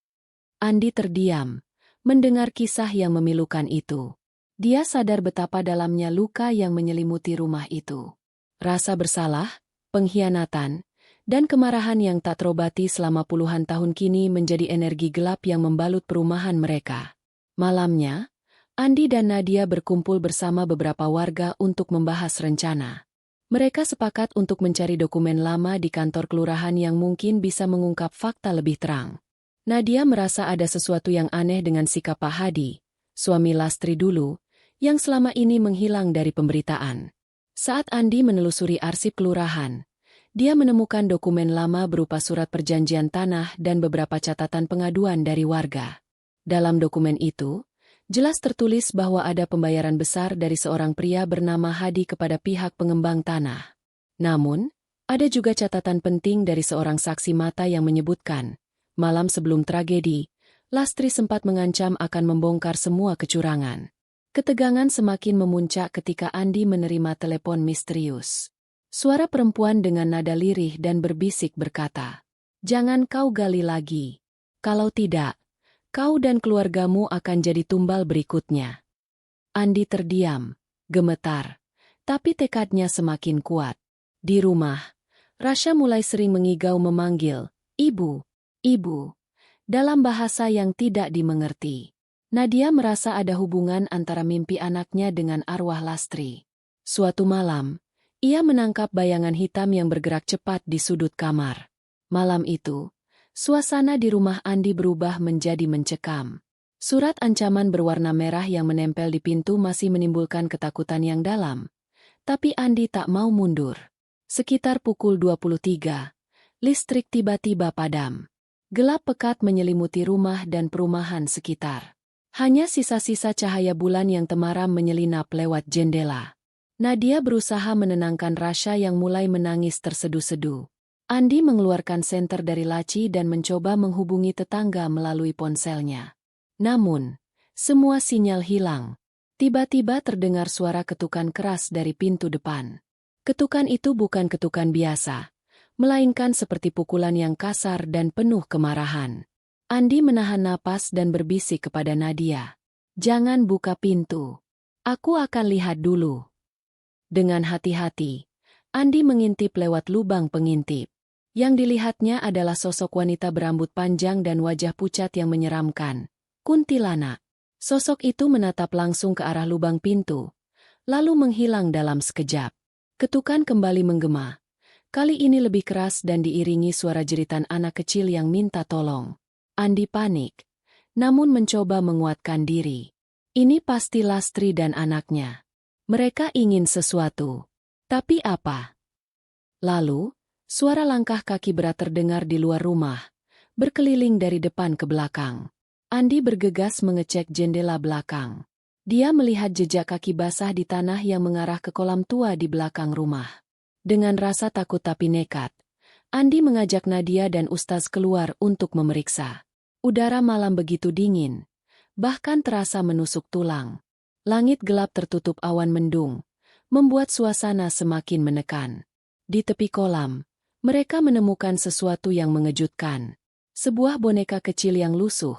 Andi terdiam, mendengar kisah yang memilukan itu. Dia sadar betapa dalamnya luka yang menyelimuti rumah itu. Rasa bersalah, pengkhianatan, dan kemarahan yang tak terobati selama puluhan tahun kini menjadi energi gelap yang membalut perumahan mereka. Malamnya, Andi dan Nadia berkumpul bersama beberapa warga untuk membahas rencana. Mereka sepakat untuk mencari dokumen lama di kantor kelurahan yang mungkin bisa mengungkap fakta lebih terang. Nadia merasa ada sesuatu yang aneh dengan sikap Pak Hadi, suami Lastri dulu, yang selama ini menghilang dari pemberitaan. Saat Andi menelusuri arsip kelurahan, dia menemukan dokumen lama berupa surat perjanjian tanah dan beberapa catatan pengaduan dari warga. Dalam dokumen itu, jelas tertulis bahwa ada pembayaran besar dari seorang pria bernama Hadi kepada pihak pengembang tanah. Namun, ada juga catatan penting dari seorang saksi mata yang menyebutkan, malam sebelum tragedi, Lastri sempat mengancam akan membongkar semua kecurangan. Ketegangan semakin memuncak ketika Andi menerima telepon misterius. Suara perempuan dengan nada lirih dan berbisik berkata, "Jangan kau gali lagi. Kalau tidak, kau dan keluargamu akan jadi tumbal berikutnya." Andi terdiam, gemetar, tapi tekadnya semakin kuat. Di rumah, Rasha mulai sering mengigau memanggil, "Ibu, Ibu," dalam bahasa yang tidak dimengerti. Nadia merasa ada hubungan antara mimpi anaknya dengan arwah Lastri. Suatu malam, ia menangkap bayangan hitam yang bergerak cepat di sudut kamar. Malam itu, suasana di rumah Andi berubah menjadi mencekam. Surat ancaman berwarna merah yang menempel di pintu masih menimbulkan ketakutan yang dalam. Tapi Andi tak mau mundur. Sekitar pukul 23, listrik tiba-tiba padam. Gelap pekat menyelimuti rumah dan perumahan sekitar. Hanya sisa-sisa cahaya bulan yang temaram menyelinap lewat jendela. Nadia berusaha menenangkan Rasha yang mulai menangis terseduh-seduh. Andi mengeluarkan senter dari laci dan mencoba menghubungi tetangga melalui ponselnya. Namun, semua sinyal hilang. Tiba-tiba terdengar suara ketukan keras dari pintu depan. Ketukan itu bukan ketukan biasa, melainkan seperti pukulan yang kasar dan penuh kemarahan. Andi menahan napas dan berbisik kepada Nadia. "Jangan buka pintu. Aku akan lihat dulu." Dengan hati-hati, Andi mengintip lewat lubang pengintip. Yang dilihatnya adalah sosok wanita berambut panjang dan wajah pucat yang menyeramkan. Kuntilanak. Sosok itu menatap langsung ke arah lubang pintu, lalu menghilang dalam sekejap. Ketukan kembali menggema. Kali ini lebih keras dan diiringi suara jeritan anak kecil yang minta tolong. Andi panik, namun mencoba menguatkan diri. Ini pasti Lastri dan anaknya. Mereka ingin sesuatu. Tapi apa? Lalu, suara langkah kaki berat terdengar di luar rumah, berkeliling dari depan ke belakang. Andi bergegas mengecek jendela belakang. Dia melihat jejak kaki basah di tanah yang mengarah ke kolam tua di belakang rumah. Dengan rasa takut tapi nekat, Andi mengajak Nadia dan Ustaz keluar untuk memeriksa. Udara malam begitu dingin, bahkan terasa menusuk tulang. Langit gelap tertutup awan mendung, membuat suasana semakin menekan. Di tepi kolam, mereka menemukan sesuatu yang mengejutkan. Sebuah boneka kecil yang lusuh,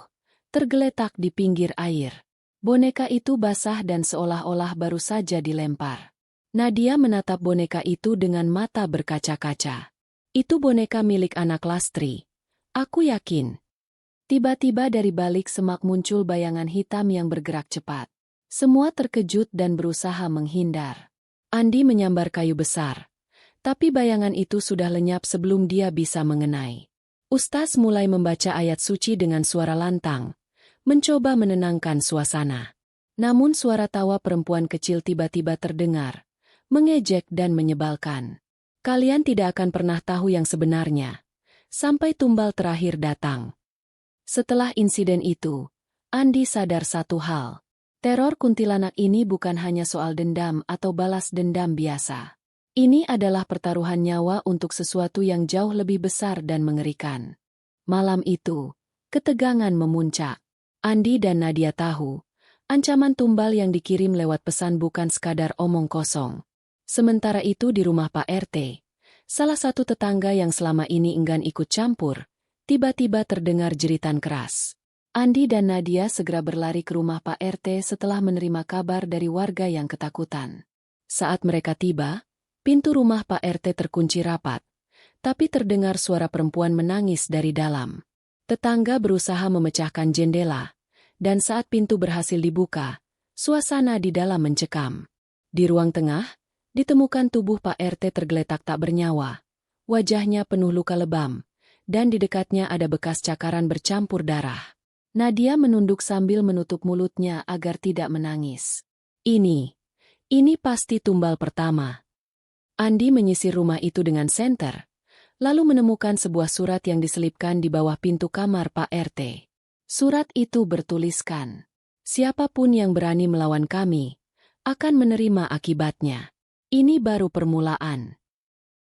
tergeletak di pinggir air. Boneka itu basah dan seolah-olah baru saja dilempar. Nadia menatap boneka itu dengan mata berkaca-kaca. "Itu boneka milik anak Lastri. Aku yakin." Tiba-tiba dari balik semak muncul bayangan hitam yang bergerak cepat. Semua terkejut dan berusaha menghindar. Andi menyambar kayu besar, tapi bayangan itu sudah lenyap sebelum dia bisa mengenai. Ustaz mulai membaca ayat suci dengan suara lantang, mencoba menenangkan suasana. Namun suara tawa perempuan kecil tiba-tiba terdengar, mengejek dan menyebalkan. "Kalian tidak akan pernah tahu yang sebenarnya, sampai tumbal terakhir datang." Setelah insiden itu, Andi sadar satu hal. Teror kuntilanak ini bukan hanya soal dendam atau balas dendam biasa. Ini adalah pertaruhan nyawa untuk sesuatu yang jauh lebih besar dan mengerikan. Malam itu, ketegangan memuncak. Andi dan Nadia tahu, ancaman tumbal yang dikirim lewat pesan bukan sekadar omong kosong. Sementara itu di rumah Pak RT, salah satu tetangga yang selama ini enggan ikut campur, tiba-tiba terdengar jeritan keras. Andi dan Nadia segera berlari ke rumah Pak RT setelah menerima kabar dari warga yang ketakutan. Saat mereka tiba, pintu rumah Pak RT terkunci rapat, tapi terdengar suara perempuan menangis dari dalam. Tetangga berusaha memecahkan jendela, dan saat pintu berhasil dibuka, suasana di dalam mencekam. Di ruang tengah, ditemukan tubuh Pak RT tergeletak tak bernyawa. Wajahnya penuh luka lebam, dan di dekatnya ada bekas cakaran bercampur darah. Nadia menunduk sambil menutup mulutnya agar tidak menangis. Ini pasti tumbal pertama. Andi menyisir rumah itu dengan senter, lalu menemukan sebuah surat yang diselipkan di bawah pintu kamar Pak RT. Surat itu bertuliskan, "Siapapun yang berani melawan kami, akan menerima akibatnya." Ini baru permulaan.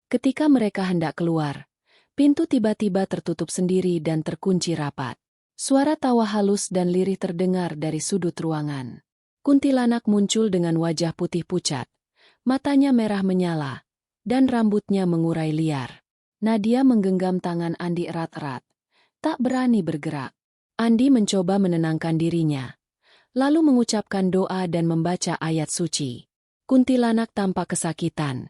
Ketika mereka hendak keluar, pintu tiba-tiba tertutup sendiri dan terkunci rapat. Suara tawa halus dan lirih terdengar dari sudut ruangan. Kuntilanak muncul dengan wajah putih pucat, matanya merah menyala, dan rambutnya mengurai liar. Nadia menggenggam tangan Andi erat-erat, tak berani bergerak. Andi mencoba menenangkan dirinya, lalu mengucapkan doa dan membaca ayat suci. Kuntilanak tampak kesakitan,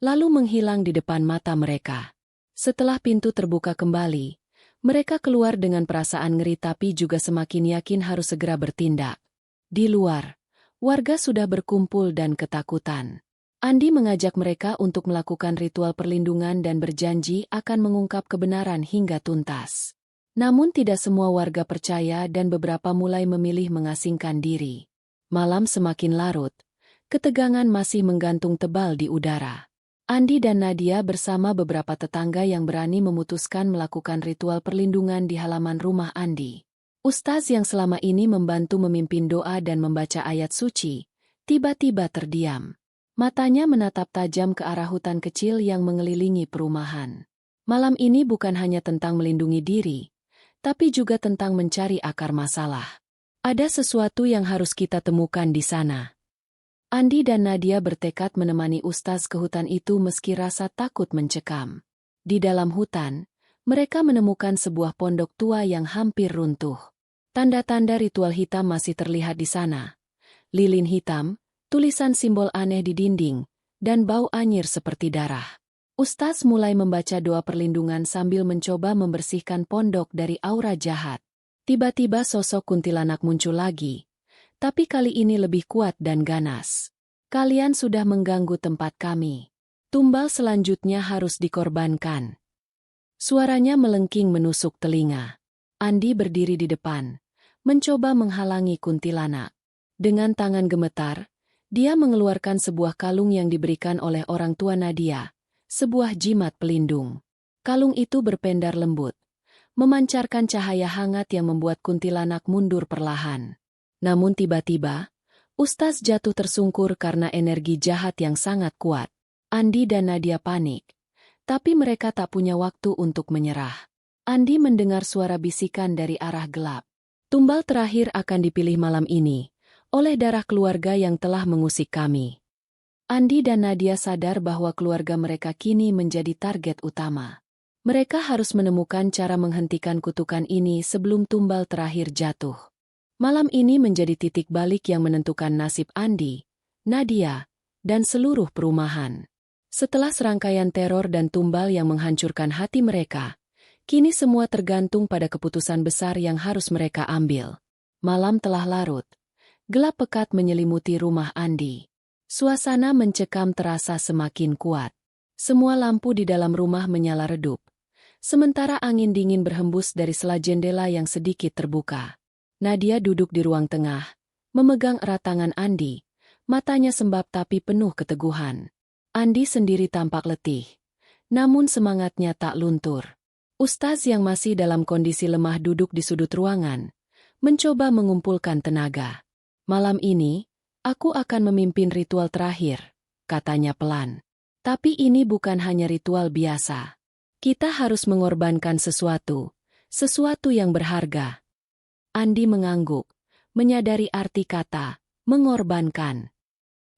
lalu menghilang di depan mata mereka. Setelah pintu terbuka kembali, mereka keluar dengan perasaan ngeri tapi juga semakin yakin harus segera bertindak. Di luar, warga sudah berkumpul dan ketakutan. Andi mengajak mereka untuk melakukan ritual perlindungan dan berjanji akan mengungkap kebenaran hingga tuntas. Namun tidak semua warga percaya dan beberapa mulai memilih mengasingkan diri. Malam semakin larut, ketegangan masih menggantung tebal di udara. Andi dan Nadia bersama beberapa tetangga yang berani memutuskan melakukan ritual perlindungan di halaman rumah Andi. Ustaz yang selama ini membantu memimpin doa dan membaca ayat suci, tiba-tiba terdiam. Matanya menatap tajam ke arah hutan kecil yang mengelilingi perumahan. Malam ini bukan hanya tentang melindungi diri, tapi juga tentang mencari akar masalah. Ada sesuatu yang harus kita temukan di sana. Andi dan Nadia bertekad menemani Ustaz ke hutan itu meski rasa takut mencekam. Di dalam hutan, mereka menemukan sebuah pondok tua yang hampir runtuh. Tanda-tanda ritual hitam masih terlihat di sana. Lilin hitam, tulisan simbol aneh di dinding, dan bau anyir seperti darah. Ustaz mulai membaca doa perlindungan sambil mencoba membersihkan pondok dari aura jahat. Tiba-tiba sosok kuntilanak muncul lagi, tapi kali ini lebih kuat dan ganas. Kalian sudah mengganggu tempat kami. Tumbal selanjutnya harus dikorbankan. Suaranya melengking menusuk telinga. Andi berdiri di depan, mencoba menghalangi kuntilanak. Dengan tangan gemetar, dia mengeluarkan sebuah kalung yang diberikan oleh orang tua Nadia, sebuah jimat pelindung. Kalung itu berpendar lembut, memancarkan cahaya hangat yang membuat kuntilanak mundur perlahan. Namun tiba-tiba, Ustaz jatuh tersungkur karena energi jahat yang sangat kuat. Andi dan Nadia panik, tapi mereka tak punya waktu untuk menyerah. Andi mendengar suara bisikan dari arah gelap. Tumbal terakhir akan dipilih malam ini, oleh darah keluarga yang telah mengusik kami. Andi dan Nadia sadar bahwa keluarga mereka kini menjadi target utama. Mereka harus menemukan cara menghentikan kutukan ini sebelum tumbal terakhir jatuh. Malam ini menjadi titik balik yang menentukan nasib Andi, Nadia, dan seluruh perumahan. Setelah serangkaian teror dan tumbal yang menghancurkan hati mereka, kini semua tergantung pada keputusan besar yang harus mereka ambil. Malam telah larut. Gelap pekat menyelimuti rumah Andi. Suasana mencekam terasa semakin kuat. Semua lampu di dalam rumah menyala redup. Sementara angin dingin berhembus dari sela jendela yang sedikit terbuka. Nadia duduk di ruang tengah, memegang erat tangan Andi, matanya sembab tapi penuh keteguhan. Andi sendiri tampak letih, namun semangatnya tak luntur. Ustaz yang masih dalam kondisi lemah duduk di sudut ruangan, mencoba mengumpulkan tenaga. Malam ini, aku akan memimpin ritual terakhir, katanya pelan. Tapi ini bukan hanya ritual biasa. Kita harus mengorbankan sesuatu yang berharga. Andi mengangguk, menyadari arti kata, mengorbankan.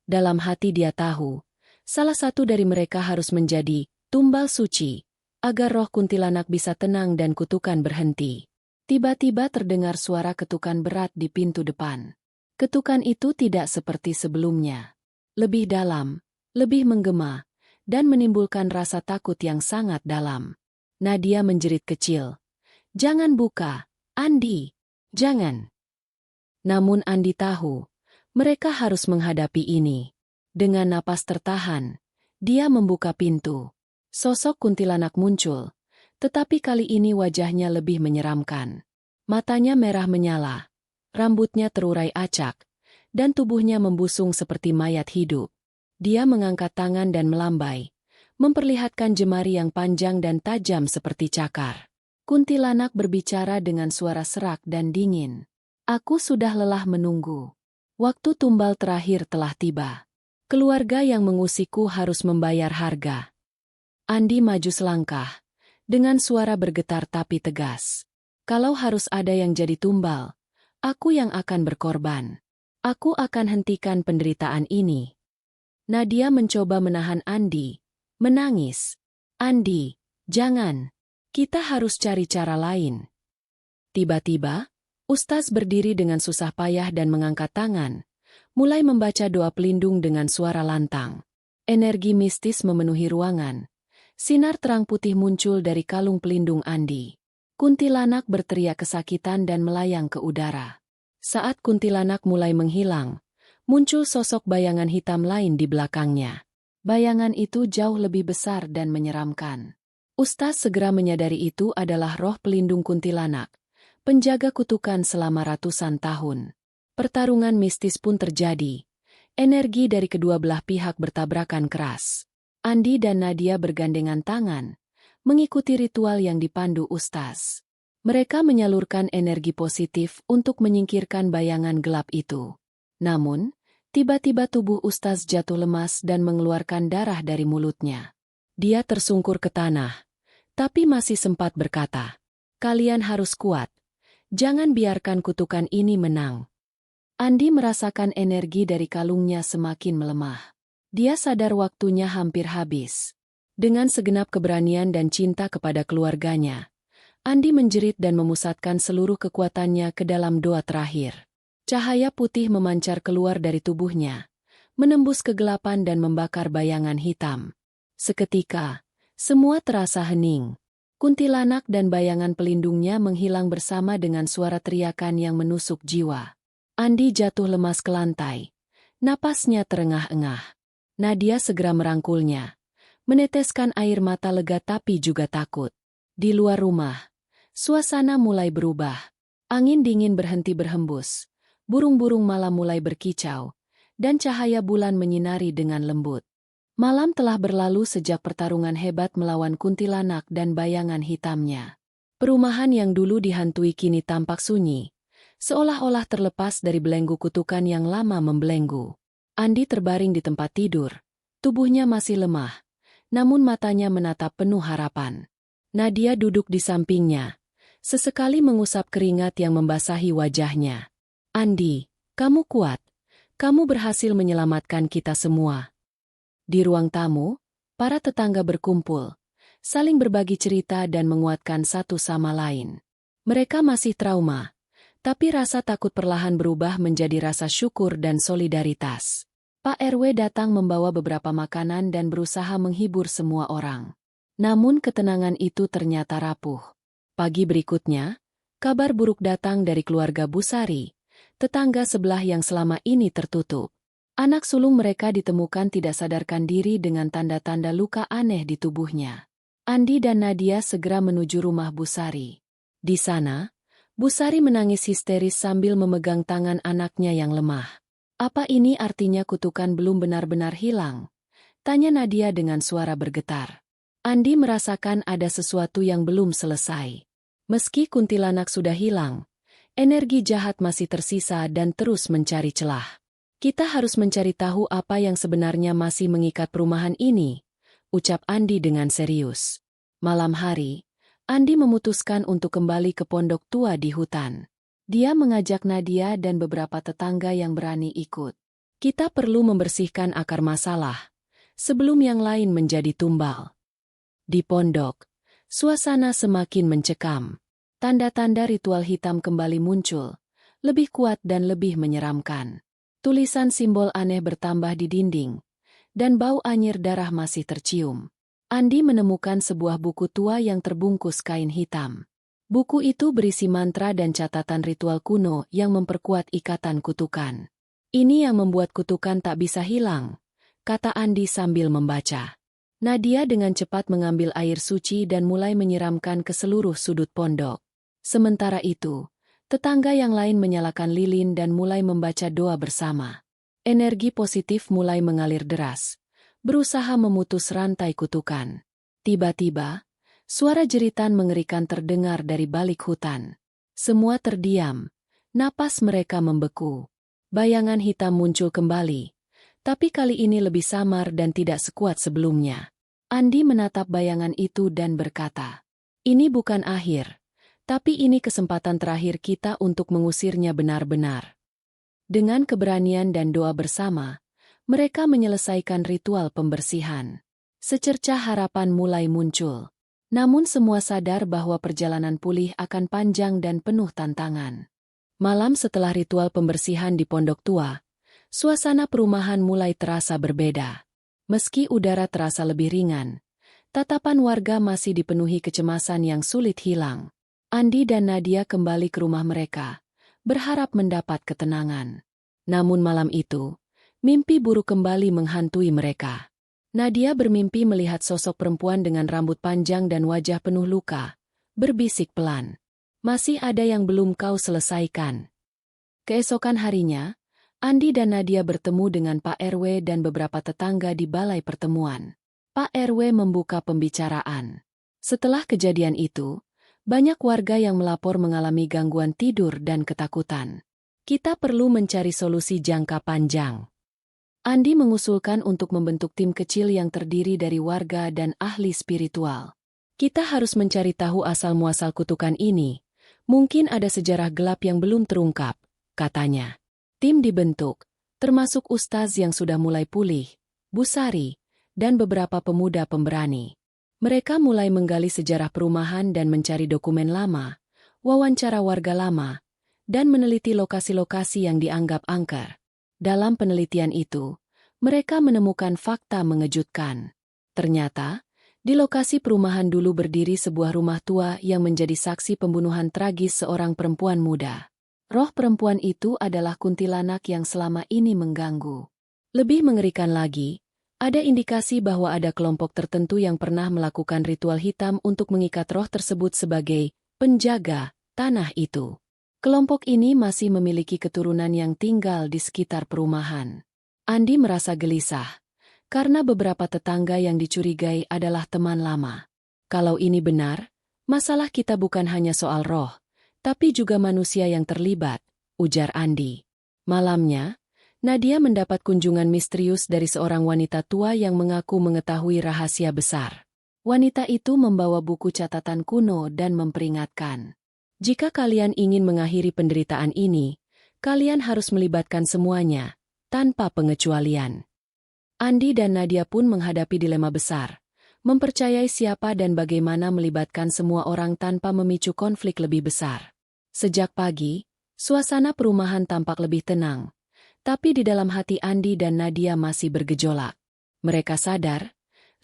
Dalam hati dia tahu, salah satu dari mereka harus menjadi tumbal suci, agar roh kuntilanak bisa tenang dan kutukan berhenti. Tiba-tiba terdengar suara ketukan berat di pintu depan. Ketukan itu tidak seperti sebelumnya. Lebih dalam, lebih menggema, dan menimbulkan rasa takut yang sangat dalam. Nadia menjerit kecil. "Jangan buka, Andi, jangan." Namun Andi tahu, mereka harus menghadapi ini. Dengan napas tertahan, dia membuka pintu. Sosok kuntilanak muncul, tetapi kali ini wajahnya lebih menyeramkan. Matanya merah menyala, rambutnya terurai acak, dan tubuhnya membusung seperti mayat hidup. Dia mengangkat tangan dan melambai, memperlihatkan jemari yang panjang dan tajam seperti cakar. Kuntilanak berbicara dengan suara serak dan dingin. "Aku sudah lelah menunggu. Waktu tumbal terakhir telah tiba. Keluarga yang mengusikku harus membayar harga." Andi maju selangkah, dengan suara bergetar tapi tegas. "Kalau harus ada yang jadi tumbal, aku yang akan berkorban. Aku akan hentikan penderitaan ini." Nadia mencoba menahan Andi, menangis. "Andi, jangan. Kita harus cari cara lain." Tiba-tiba, Ustaz berdiri dengan susah payah dan mengangkat tangan, mulai membaca doa pelindung dengan suara lantang. Energi mistis memenuhi ruangan. Sinar terang putih muncul dari kalung pelindung Andi. Kuntilanak berteriak kesakitan dan melayang ke udara. Saat kuntilanak mulai menghilang, muncul sosok bayangan hitam lain di belakangnya. Bayangan itu jauh lebih besar dan menyeramkan. Ustaz segera menyadari itu adalah roh pelindung kuntilanak, penjaga kutukan selama ratusan tahun. Pertarungan mistis pun terjadi. Energi dari kedua belah pihak bertabrakan keras. Andi dan Nadia bergandengan tangan, mengikuti ritual yang dipandu Ustaz. Mereka menyalurkan energi positif untuk menyingkirkan bayangan gelap itu. Namun, tiba-tiba tubuh Ustaz jatuh lemas dan mengeluarkan darah dari mulutnya. Dia tersungkur ke tanah, Tapi masih sempat berkata, "Kalian harus kuat. Jangan biarkan kutukan ini menang." Andi merasakan energi dari kalungnya semakin melemah. Dia sadar waktunya hampir habis. Dengan segenap keberanian dan cinta kepada keluarganya, Andi menjerit dan memusatkan seluruh kekuatannya ke dalam doa terakhir. Cahaya putih memancar keluar dari tubuhnya, menembus kegelapan dan membakar bayangan hitam. Seketika, semua terasa hening. Kuntilanak dan bayangan pelindungnya menghilang bersama dengan suara teriakan yang menusuk jiwa. Andi jatuh lemas ke lantai. Napasnya terengah-engah. Nadia segera merangkulnya, meneteskan air mata lega tapi juga takut. Di luar rumah, suasana mulai berubah. Angin dingin berhenti berhembus, burung-burung malam mulai berkicau, dan cahaya bulan menyinari dengan lembut. Malam telah berlalu sejak pertarungan hebat melawan kuntilanak dan bayangan hitamnya. Perumahan yang dulu dihantui kini tampak sunyi, seolah-olah terlepas dari belenggu kutukan yang lama membelenggu. Andi terbaring di tempat tidur, tubuhnya masih lemah, namun matanya menatap penuh harapan. Nadia duduk di sampingnya, sesekali mengusap keringat yang membasahi wajahnya. "Andi, kamu kuat. Kamu berhasil menyelamatkan kita semua." Di ruang tamu, para tetangga berkumpul, saling berbagi cerita dan menguatkan satu sama lain. Mereka masih trauma, tapi rasa takut perlahan berubah menjadi rasa syukur dan solidaritas. Pak RW datang membawa beberapa makanan dan berusaha menghibur semua orang. Namun ketenangan itu ternyata rapuh. Pagi berikutnya, kabar buruk datang dari keluarga Busari, tetangga sebelah yang selama ini tertutup. Anak sulung mereka ditemukan tidak sadarkan diri dengan tanda-tanda luka aneh di tubuhnya. Andi dan Nadia segera menuju rumah Busari. Di sana, Busari menangis histeris sambil memegang tangan anaknya yang lemah. "Apa ini artinya kutukan belum benar-benar hilang?" tanya Nadia dengan suara bergetar. Andi merasakan ada sesuatu yang belum selesai. Meski kuntilanak sudah hilang, energi jahat masih tersisa dan terus mencari celah. "Kita harus mencari tahu apa yang sebenarnya masih mengikat perumahan ini," ucap Andi dengan serius. Malam hari, Andi memutuskan untuk kembali ke pondok tua di hutan. Dia mengajak Nadia dan beberapa tetangga yang berani ikut. "Kita perlu membersihkan akar masalah sebelum yang lain menjadi tumbal." Di pondok, suasana semakin mencekam. Tanda-tanda ritual hitam kembali muncul, lebih kuat dan lebih menyeramkan. Tulisan simbol aneh bertambah di dinding, dan bau anyir darah masih tercium. Andi menemukan sebuah buku tua yang terbungkus kain hitam. Buku itu berisi mantra dan catatan ritual kuno yang memperkuat ikatan kutukan. "Ini yang membuat kutukan tak bisa hilang," kata Andi sambil membaca. Nadia dengan cepat mengambil air suci dan mulai menyiramkan ke seluruh sudut pondok. Sementara itu, tetangga yang lain menyalakan lilin dan mulai membaca doa bersama. Energi positif mulai mengalir deras, berusaha memutus rantai kutukan. Tiba-tiba, suara jeritan mengerikan terdengar dari balik hutan. Semua terdiam, napas mereka membeku. Bayangan hitam muncul kembali, tapi kali ini lebih samar dan tidak sekuat sebelumnya. Andi menatap bayangan itu dan berkata, "Ini bukan akhir. Tapi ini kesempatan terakhir kita untuk mengusirnya benar-benar." Dengan keberanian dan doa bersama, mereka menyelesaikan ritual pembersihan. Secercah harapan mulai muncul. Namun semua sadar bahwa perjalanan pulih akan panjang dan penuh tantangan. Malam setelah ritual pembersihan di pondok tua, suasana perumahan mulai terasa berbeda. Meski udara terasa lebih ringan, tatapan warga masih dipenuhi kecemasan yang sulit hilang. Andi dan Nadia kembali ke rumah mereka, berharap mendapat ketenangan. Namun malam itu, mimpi buruk kembali menghantui mereka. Nadia bermimpi melihat sosok perempuan dengan rambut panjang dan wajah penuh luka, berbisik pelan. "Masih ada yang belum kau selesaikan." Keesokan harinya, Andi dan Nadia bertemu dengan Pak RW dan beberapa tetangga di balai pertemuan. Pak RW membuka pembicaraan. Setelah kejadian itu, banyak warga yang melapor mengalami gangguan tidur dan ketakutan. "Kita perlu mencari solusi jangka panjang." Andi mengusulkan untuk membentuk tim kecil yang terdiri dari warga dan ahli spiritual. Kita harus mencari tahu asal-muasal kutukan ini. Mungkin ada sejarah gelap yang belum terungkap, katanya. Tim dibentuk, termasuk ustaz yang sudah mulai pulih, Busari, dan beberapa pemuda pemberani. Mereka mulai menggali sejarah perumahan dan mencari dokumen lama, wawancara warga lama, dan meneliti lokasi-lokasi yang dianggap angker. Dalam penelitian itu, mereka menemukan fakta mengejutkan. Ternyata, di lokasi perumahan dulu berdiri sebuah rumah tua yang menjadi saksi pembunuhan tragis seorang perempuan muda. Roh perempuan itu adalah kuntilanak yang selama ini mengganggu. Lebih mengerikan lagi, ada indikasi bahwa ada kelompok tertentu yang pernah melakukan ritual hitam untuk mengikat roh tersebut sebagai penjaga tanah itu. Kelompok ini masih memiliki keturunan yang tinggal di sekitar perumahan. Andi merasa gelisah, karena beberapa tetangga yang dicurigai adalah teman lama. Kalau ini benar, masalah kita bukan hanya soal roh, tapi juga manusia yang terlibat, ujar Andi. Malamnya, Nadia mendapat kunjungan misterius dari seorang wanita tua yang mengaku mengetahui rahasia besar. Wanita itu membawa buku catatan kuno dan memperingatkan. Jika kalian ingin mengakhiri penderitaan ini, kalian harus melibatkan semuanya, tanpa pengecualian. Andi dan Nadia pun menghadapi dilema besar, mempercayai siapa dan bagaimana melibatkan semua orang tanpa memicu konflik lebih besar. Sejak pagi, suasana perumahan tampak lebih tenang, tapi di dalam hati Andi dan Nadia masih bergejolak. Mereka sadar,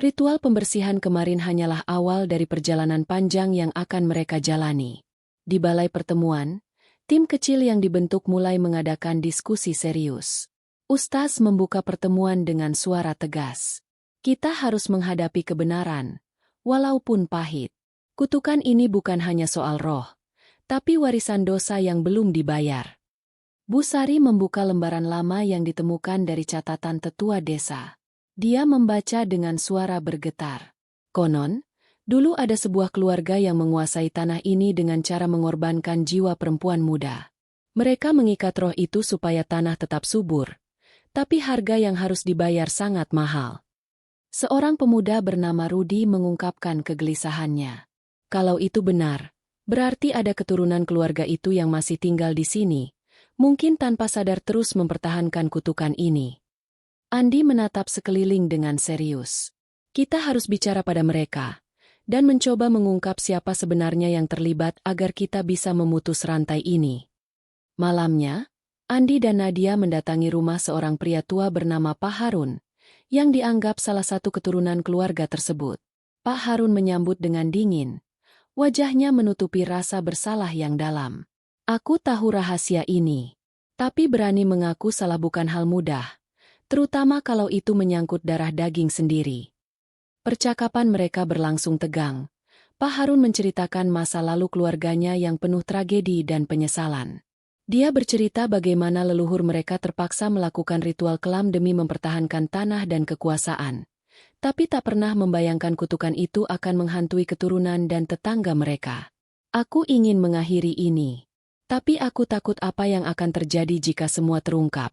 ritual pembersihan kemarin hanyalah awal dari perjalanan panjang yang akan mereka jalani. Di balai pertemuan, tim kecil yang dibentuk mulai mengadakan diskusi serius. Ustaz membuka pertemuan dengan suara tegas. Kita harus menghadapi kebenaran, walaupun pahit. Kutukan ini bukan hanya soal roh, tapi warisan dosa yang belum dibayar. Busari membuka lembaran lama yang ditemukan dari catatan tetua desa. Dia membaca dengan suara bergetar. Konon, dulu ada sebuah keluarga yang menguasai tanah ini dengan cara mengorbankan jiwa perempuan muda. Mereka mengikat roh itu supaya tanah tetap subur. Tapi harga yang harus dibayar sangat mahal. Seorang pemuda bernama Rudi mengungkapkan kegelisahannya. Kalau itu benar, berarti ada keturunan keluarga itu yang masih tinggal di sini, mungkin tanpa sadar terus mempertahankan kutukan ini. Andi menatap sekeliling dengan serius. Kita harus bicara pada mereka, dan mencoba mengungkap siapa sebenarnya yang terlibat agar kita bisa memutus rantai ini. Malamnya, Andi dan Nadia mendatangi rumah seorang pria tua bernama Pak Harun, yang dianggap salah satu keturunan keluarga tersebut. Pak Harun menyambut dengan dingin. Wajahnya menutupi rasa bersalah yang dalam. Aku tahu rahasia ini, tapi berani mengaku salah bukan hal mudah, terutama kalau itu menyangkut darah daging sendiri. Percakapan mereka berlangsung tegang. Pak Harun menceritakan masa lalu keluarganya yang penuh tragedi dan penyesalan. Dia bercerita bagaimana leluhur mereka terpaksa melakukan ritual kelam demi mempertahankan tanah dan kekuasaan. Tapi tak pernah membayangkan kutukan itu akan menghantui keturunan dan tetangga mereka. Aku ingin mengakhiri ini. Tapi aku takut apa yang akan terjadi jika semua terungkap,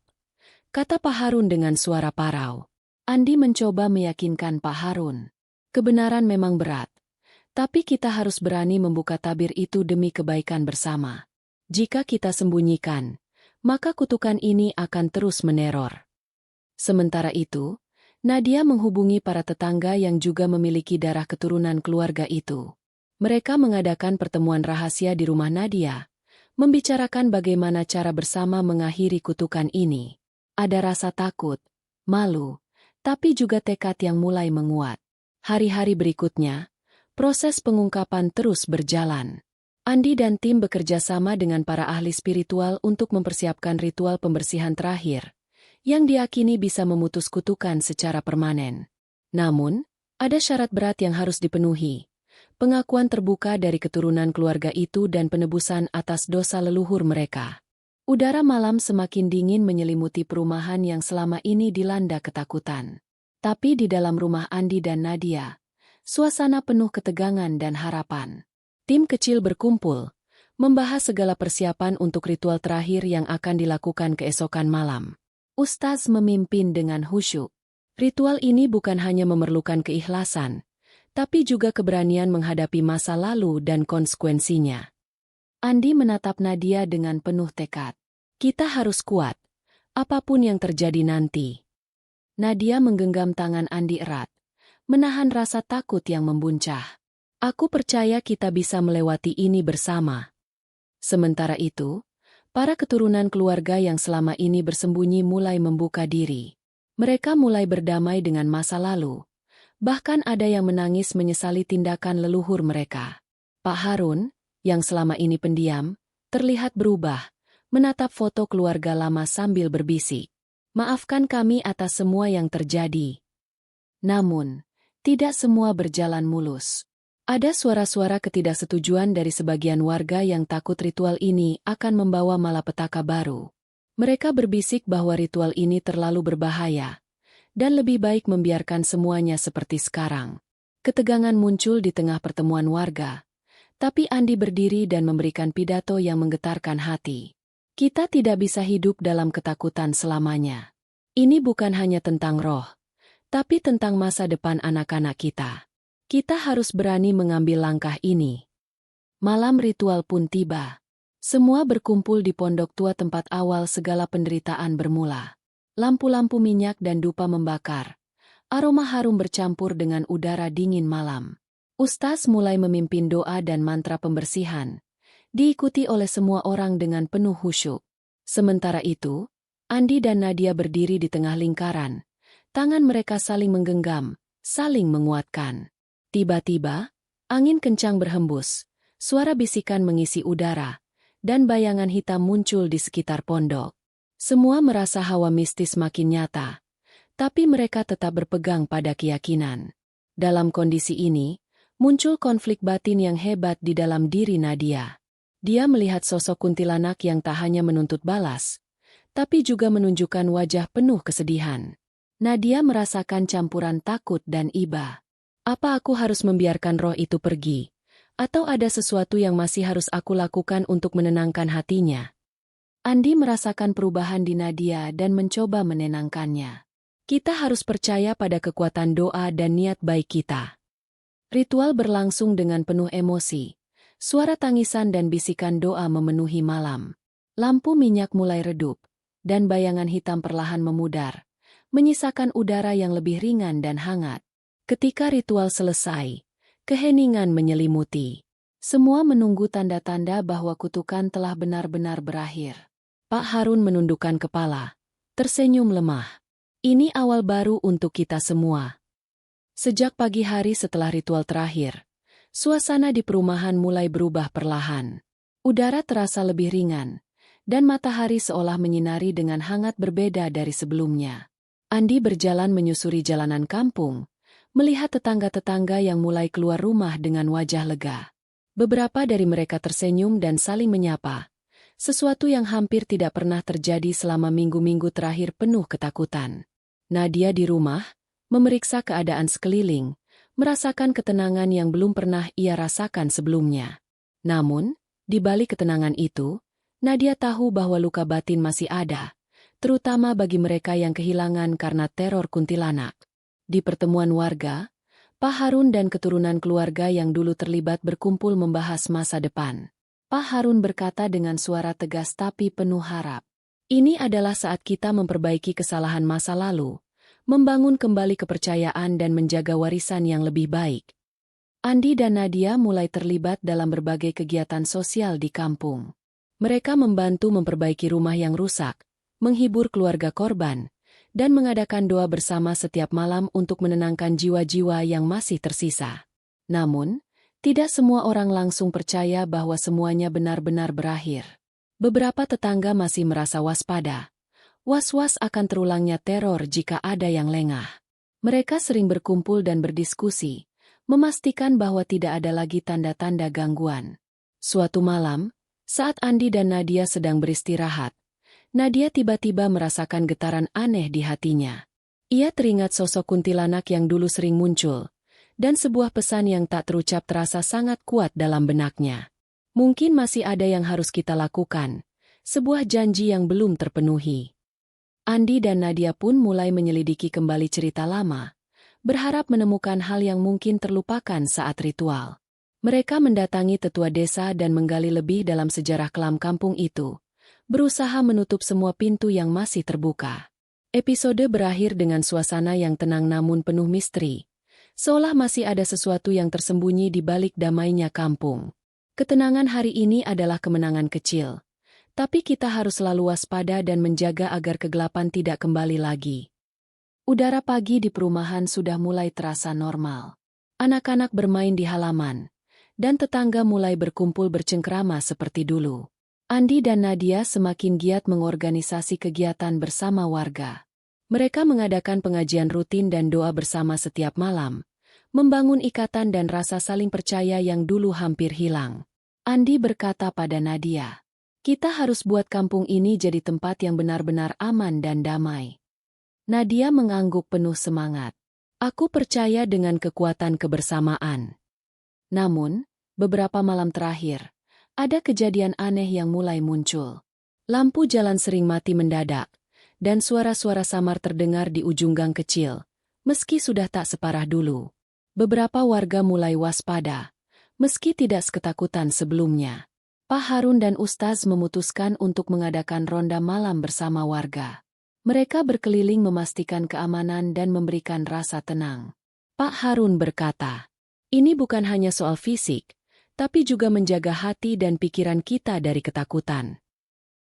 kata Pak Harun dengan suara parau. Andi mencoba meyakinkan Pak Harun. Kebenaran memang berat, tapi kita harus berani membuka tabir itu demi kebaikan bersama. Jika kita sembunyikan, maka kutukan ini akan terus meneror. Sementara itu, Nadia menghubungi para tetangga yang juga memiliki darah keturunan keluarga itu. Mereka mengadakan pertemuan rahasia di rumah Nadia, membicarakan bagaimana cara bersama mengakhiri kutukan ini. Ada rasa takut, malu, tapi juga tekad yang mulai menguat. Hari-hari berikutnya, proses pengungkapan terus berjalan. Andi dan tim bekerja sama dengan para ahli spiritual untuk mempersiapkan ritual pembersihan terakhir, yang diyakini bisa memutus kutukan secara permanen. Namun, ada syarat berat yang harus dipenuhi. Pengakuan terbuka dari keturunan keluarga itu dan penebusan atas dosa leluhur mereka. Udara malam semakin dingin menyelimuti perumahan yang selama ini dilanda ketakutan. Tapi di dalam rumah Andi dan Nadia, suasana penuh ketegangan dan harapan. Tim kecil berkumpul, membahas segala persiapan untuk ritual terakhir yang akan dilakukan keesokan malam. Ustaz memimpin dengan khusyuk. Ritual ini bukan hanya memerlukan keikhlasan, tapi juga keberanian menghadapi masa lalu dan konsekuensinya. Andi menatap Nadia dengan penuh tekad. Kita harus kuat, apapun yang terjadi nanti. Nadia menggenggam tangan Andi erat, menahan rasa takut yang membuncah. Aku percaya kita bisa melewati ini bersama. Sementara itu, para keturunan keluarga yang selama ini bersembunyi mulai membuka diri. Mereka mulai berdamai dengan masa lalu. Bahkan ada yang menangis menyesali tindakan leluhur mereka. Pak Harun, yang selama ini pendiam, terlihat berubah, menatap foto keluarga lama sambil berbisik. Maafkan kami atas semua yang terjadi. Namun, tidak semua berjalan mulus. Ada suara-suara ketidaksetujuan dari sebagian warga yang takut ritual ini akan membawa malapetaka baru. Mereka berbisik bahwa ritual ini terlalu berbahaya, dan lebih baik membiarkan semuanya seperti sekarang. Ketegangan muncul di tengah pertemuan warga, tapi Andi berdiri dan memberikan pidato yang menggetarkan hati. Kita tidak bisa hidup dalam ketakutan selamanya. Ini bukan hanya tentang roh, tapi tentang masa depan anak-anak kita. Kita harus berani mengambil langkah ini. Malam ritual pun tiba. Semua berkumpul di pondok tua tempat awal segala penderitaan bermula. Lampu-lampu minyak dan dupa membakar. Aroma harum bercampur dengan udara dingin malam. Ustaz mulai memimpin doa dan mantra pembersihan, diikuti oleh semua orang dengan penuh khusyuk. Sementara itu, Andi dan Nadia berdiri di tengah lingkaran. Tangan mereka saling menggenggam, saling menguatkan. Tiba-tiba, angin kencang berhembus, suara bisikan mengisi udara, dan bayangan hitam muncul di sekitar pondok. Semua merasa hawa mistis makin nyata, tapi mereka tetap berpegang pada keyakinan. Dalam kondisi ini, muncul konflik batin yang hebat di dalam diri Nadia. Dia melihat sosok kuntilanak yang tak hanya menuntut balas, tapi juga menunjukkan wajah penuh kesedihan. Nadia merasakan campuran takut dan iba. Apa aku harus membiarkan roh itu pergi? Atau ada sesuatu yang masih harus aku lakukan untuk menenangkan hatinya? Andi merasakan perubahan di Nadia dan mencoba menenangkannya. Kita harus percaya pada kekuatan doa dan niat baik kita. Ritual berlangsung dengan penuh emosi. Suara tangisan dan bisikan doa memenuhi malam. Lampu minyak mulai redup, dan bayangan hitam perlahan memudar, menyisakan udara yang lebih ringan dan hangat. Ketika ritual selesai, keheningan menyelimuti. Semua menunggu tanda-tanda bahwa kutukan telah benar-benar berakhir. Pak Harun menundukkan kepala, tersenyum lemah. Ini awal baru untuk kita semua. Sejak pagi hari setelah ritual terakhir, suasana di perumahan mulai berubah perlahan. Udara terasa lebih ringan, dan matahari seolah menyinari dengan hangat berbeda dari sebelumnya. Andi berjalan menyusuri jalanan kampung, melihat tetangga-tetangga yang mulai keluar rumah dengan wajah lega. Beberapa dari mereka tersenyum dan saling menyapa, sesuatu yang hampir tidak pernah terjadi selama minggu-minggu terakhir penuh ketakutan. Nadia di rumah, memeriksa keadaan sekeliling, merasakan ketenangan yang belum pernah ia rasakan sebelumnya. Namun, di balik ketenangan itu, Nadia tahu bahwa luka batin masih ada, terutama bagi mereka yang kehilangan karena teror kuntilanak. Di pertemuan warga, Pak Harun dan keturunan keluarga yang dulu terlibat berkumpul membahas masa depan. Pak Harun berkata dengan suara tegas tapi penuh harap. Ini adalah saat kita memperbaiki kesalahan masa lalu, membangun kembali kepercayaan dan menjaga warisan yang lebih baik. Andi dan Nadia mulai terlibat dalam berbagai kegiatan sosial di kampung. Mereka membantu memperbaiki rumah yang rusak, menghibur keluarga korban, dan mengadakan doa bersama setiap malam untuk menenangkan jiwa-jiwa yang masih tersisa. Namun, tidak semua orang langsung percaya bahwa semuanya benar-benar berakhir. Beberapa tetangga masih merasa waspada. Was-was akan terulangnya teror jika ada yang lengah. Mereka sering berkumpul dan berdiskusi, memastikan bahwa tidak ada lagi tanda-tanda gangguan. Suatu malam, saat Andi dan Nadia sedang beristirahat, Nadia tiba-tiba merasakan getaran aneh di hatinya. Ia teringat sosok kuntilanak yang dulu sering muncul, dan sebuah pesan yang tak terucap terasa sangat kuat dalam benaknya. Mungkin masih ada yang harus kita lakukan, sebuah janji yang belum terpenuhi. Andi dan Nadia pun mulai menyelidiki kembali cerita lama, berharap menemukan hal yang mungkin terlupakan saat ritual. Mereka mendatangi tetua desa dan menggali lebih dalam sejarah kelam kampung itu, berusaha menutup semua pintu yang masih terbuka. Episode berakhir dengan suasana yang tenang namun penuh misteri, seolah masih ada sesuatu yang tersembunyi di balik damainya kampung. Ketenangan hari ini adalah kemenangan kecil, tapi kita harus selalu waspada dan menjaga agar kegelapan tidak kembali lagi. Udara pagi di perumahan sudah mulai terasa normal. Anak-anak bermain di halaman, dan tetangga mulai berkumpul bercengkrama seperti dulu. Andi dan Nadia semakin giat mengorganisasi kegiatan bersama warga. Mereka mengadakan pengajian rutin dan doa bersama setiap malam, membangun ikatan dan rasa saling percaya yang dulu hampir hilang. Andi berkata pada Nadia, "Kita harus buat kampung ini jadi tempat yang benar-benar aman dan damai." Nadia mengangguk penuh semangat. "Aku percaya dengan kekuatan kebersamaan." Namun, beberapa malam terakhir, ada kejadian aneh yang mulai muncul. Lampu jalan sering mati mendadak, dan suara-suara samar terdengar di ujung gang kecil, meski sudah tak separah dulu. Beberapa warga mulai waspada, meski tidak seketakutan sebelumnya. Pak Harun dan Ustaz memutuskan untuk mengadakan ronda malam bersama warga. Mereka berkeliling memastikan keamanan dan memberikan rasa tenang. Pak Harun berkata, "Ini bukan hanya soal fisik, tapi juga menjaga hati dan pikiran kita dari ketakutan."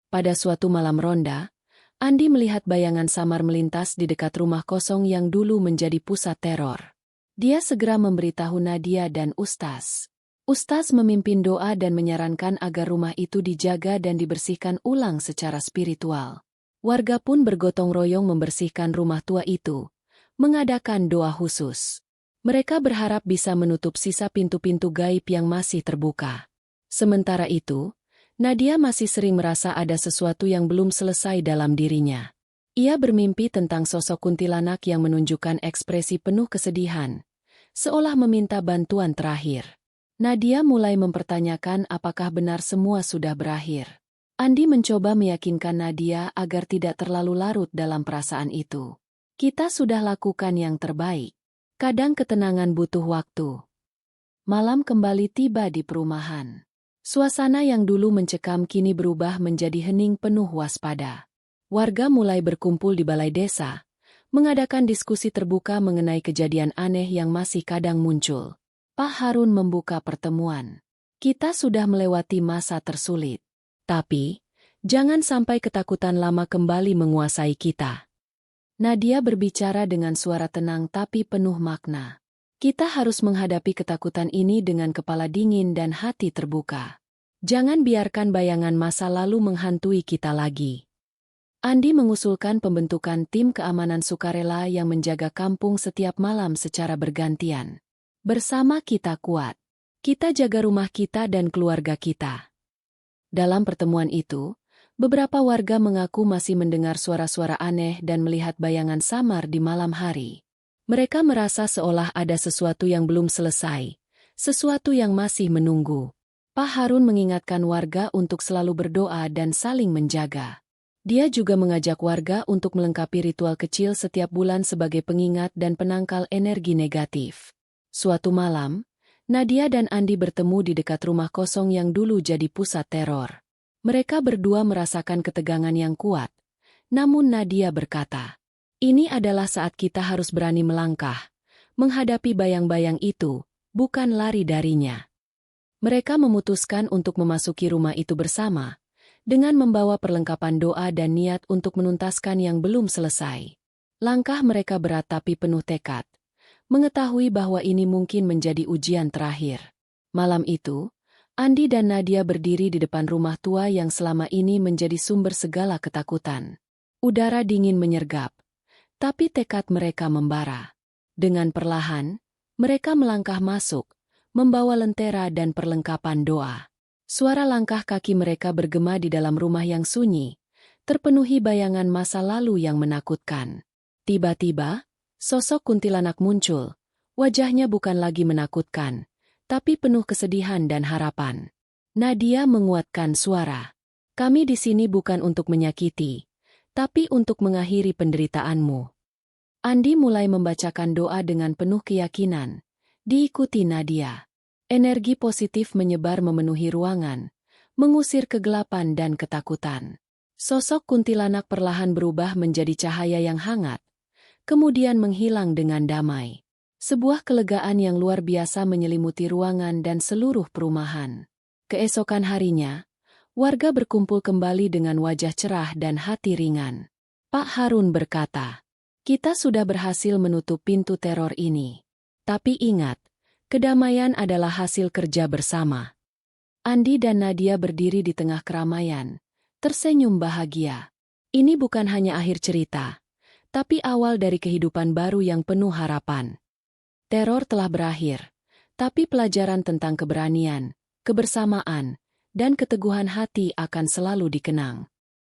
Pada suatu malam ronda, Andi melihat bayangan samar melintas di dekat rumah kosong yang dulu menjadi pusat teror. Dia segera memberitahu Nadia dan Ustaz. Ustaz memimpin doa dan menyarankan agar rumah itu dijaga dan dibersihkan ulang secara spiritual. Warga pun bergotong royong membersihkan rumah tua itu, mengadakan doa khusus. Mereka berharap bisa menutup sisa pintu-pintu gaib yang masih terbuka. Sementara itu, Nadia masih sering merasa ada sesuatu yang belum selesai dalam dirinya. Ia bermimpi tentang sosok kuntilanak yang menunjukkan ekspresi penuh kesedihan, seolah meminta bantuan terakhir. Nadia mulai mempertanyakan apakah benar semua sudah berakhir. Andi mencoba meyakinkan Nadia agar tidak terlalu larut dalam perasaan itu. "Kita sudah lakukan yang terbaik. Kadang ketenangan butuh waktu." Malam kembali tiba di perumahan. Suasana yang dulu mencekam kini berubah menjadi hening penuh waspada. Warga mulai berkumpul di balai desa, mengadakan diskusi terbuka mengenai kejadian aneh yang masih kadang muncul. Pak Harun membuka pertemuan. "Kita sudah melewati masa tersulit. Tapi, jangan sampai ketakutan lama kembali menguasai kita." Nadia berbicara dengan suara tenang tapi penuh makna. "Kita harus menghadapi ketakutan ini dengan kepala dingin dan hati terbuka. Jangan biarkan bayangan masa lalu menghantui kita lagi." Andi mengusulkan pembentukan tim keamanan sukarela yang menjaga kampung setiap malam secara bergantian. "Bersama kita kuat. Kita jaga rumah kita dan keluarga kita." Dalam pertemuan itu, beberapa warga mengaku masih mendengar suara-suara aneh dan melihat bayangan samar di malam hari. Mereka merasa seolah ada sesuatu yang belum selesai, sesuatu yang masih menunggu. Pak Harun mengingatkan warga untuk selalu berdoa dan saling menjaga. Dia juga mengajak warga untuk melengkapi ritual kecil setiap bulan sebagai pengingat dan penangkal energi negatif. Suatu malam, Nadia dan Andi bertemu di dekat rumah kosong yang dulu jadi pusat teror. Mereka berdua merasakan ketegangan yang kuat. Namun Nadia berkata, "Ini adalah saat kita harus berani melangkah, menghadapi bayang-bayang itu, bukan lari darinya." Mereka memutuskan untuk memasuki rumah itu bersama, dengan membawa perlengkapan doa dan niat untuk menuntaskan yang belum selesai. Langkah mereka berat tapi penuh tekad, mengetahui bahwa ini mungkin menjadi ujian terakhir. Malam itu, Andi dan Nadia berdiri di depan rumah tua yang selama ini menjadi sumber segala ketakutan. Udara dingin menyergap, tapi tekad mereka membara. Dengan perlahan, mereka melangkah masuk, membawa lentera dan perlengkapan doa. Suara langkah kaki mereka bergema di dalam rumah yang sunyi, terpenuhi bayangan masa lalu yang menakutkan. Tiba-tiba, sosok kuntilanak muncul. Wajahnya bukan lagi menakutkan, tapi penuh kesedihan dan harapan. Nadia menguatkan suara. "Kami di sini bukan untuk menyakiti, tapi untuk mengakhiri penderitaanmu." Andi mulai membacakan doa dengan penuh keyakinan. Diikuti Nadia. Energi positif menyebar memenuhi ruangan, mengusir kegelapan dan ketakutan. Sosok kuntilanak perlahan berubah menjadi cahaya yang hangat, kemudian menghilang dengan damai. Sebuah kelegaan yang luar biasa menyelimuti ruangan dan seluruh perumahan. Keesokan harinya, warga berkumpul kembali dengan wajah cerah dan hati ringan. Pak Harun berkata, "Kita sudah berhasil menutup pintu teror ini. Tapi ingat, kedamaian adalah hasil kerja bersama." Andi dan Nadia berdiri di tengah keramaian, tersenyum bahagia. Ini bukan hanya akhir cerita, tapi awal dari kehidupan baru yang penuh harapan. Teror telah berakhir, tapi pelajaran tentang keberanian, kebersamaan, dan keteguhan hati akan selalu dikenang.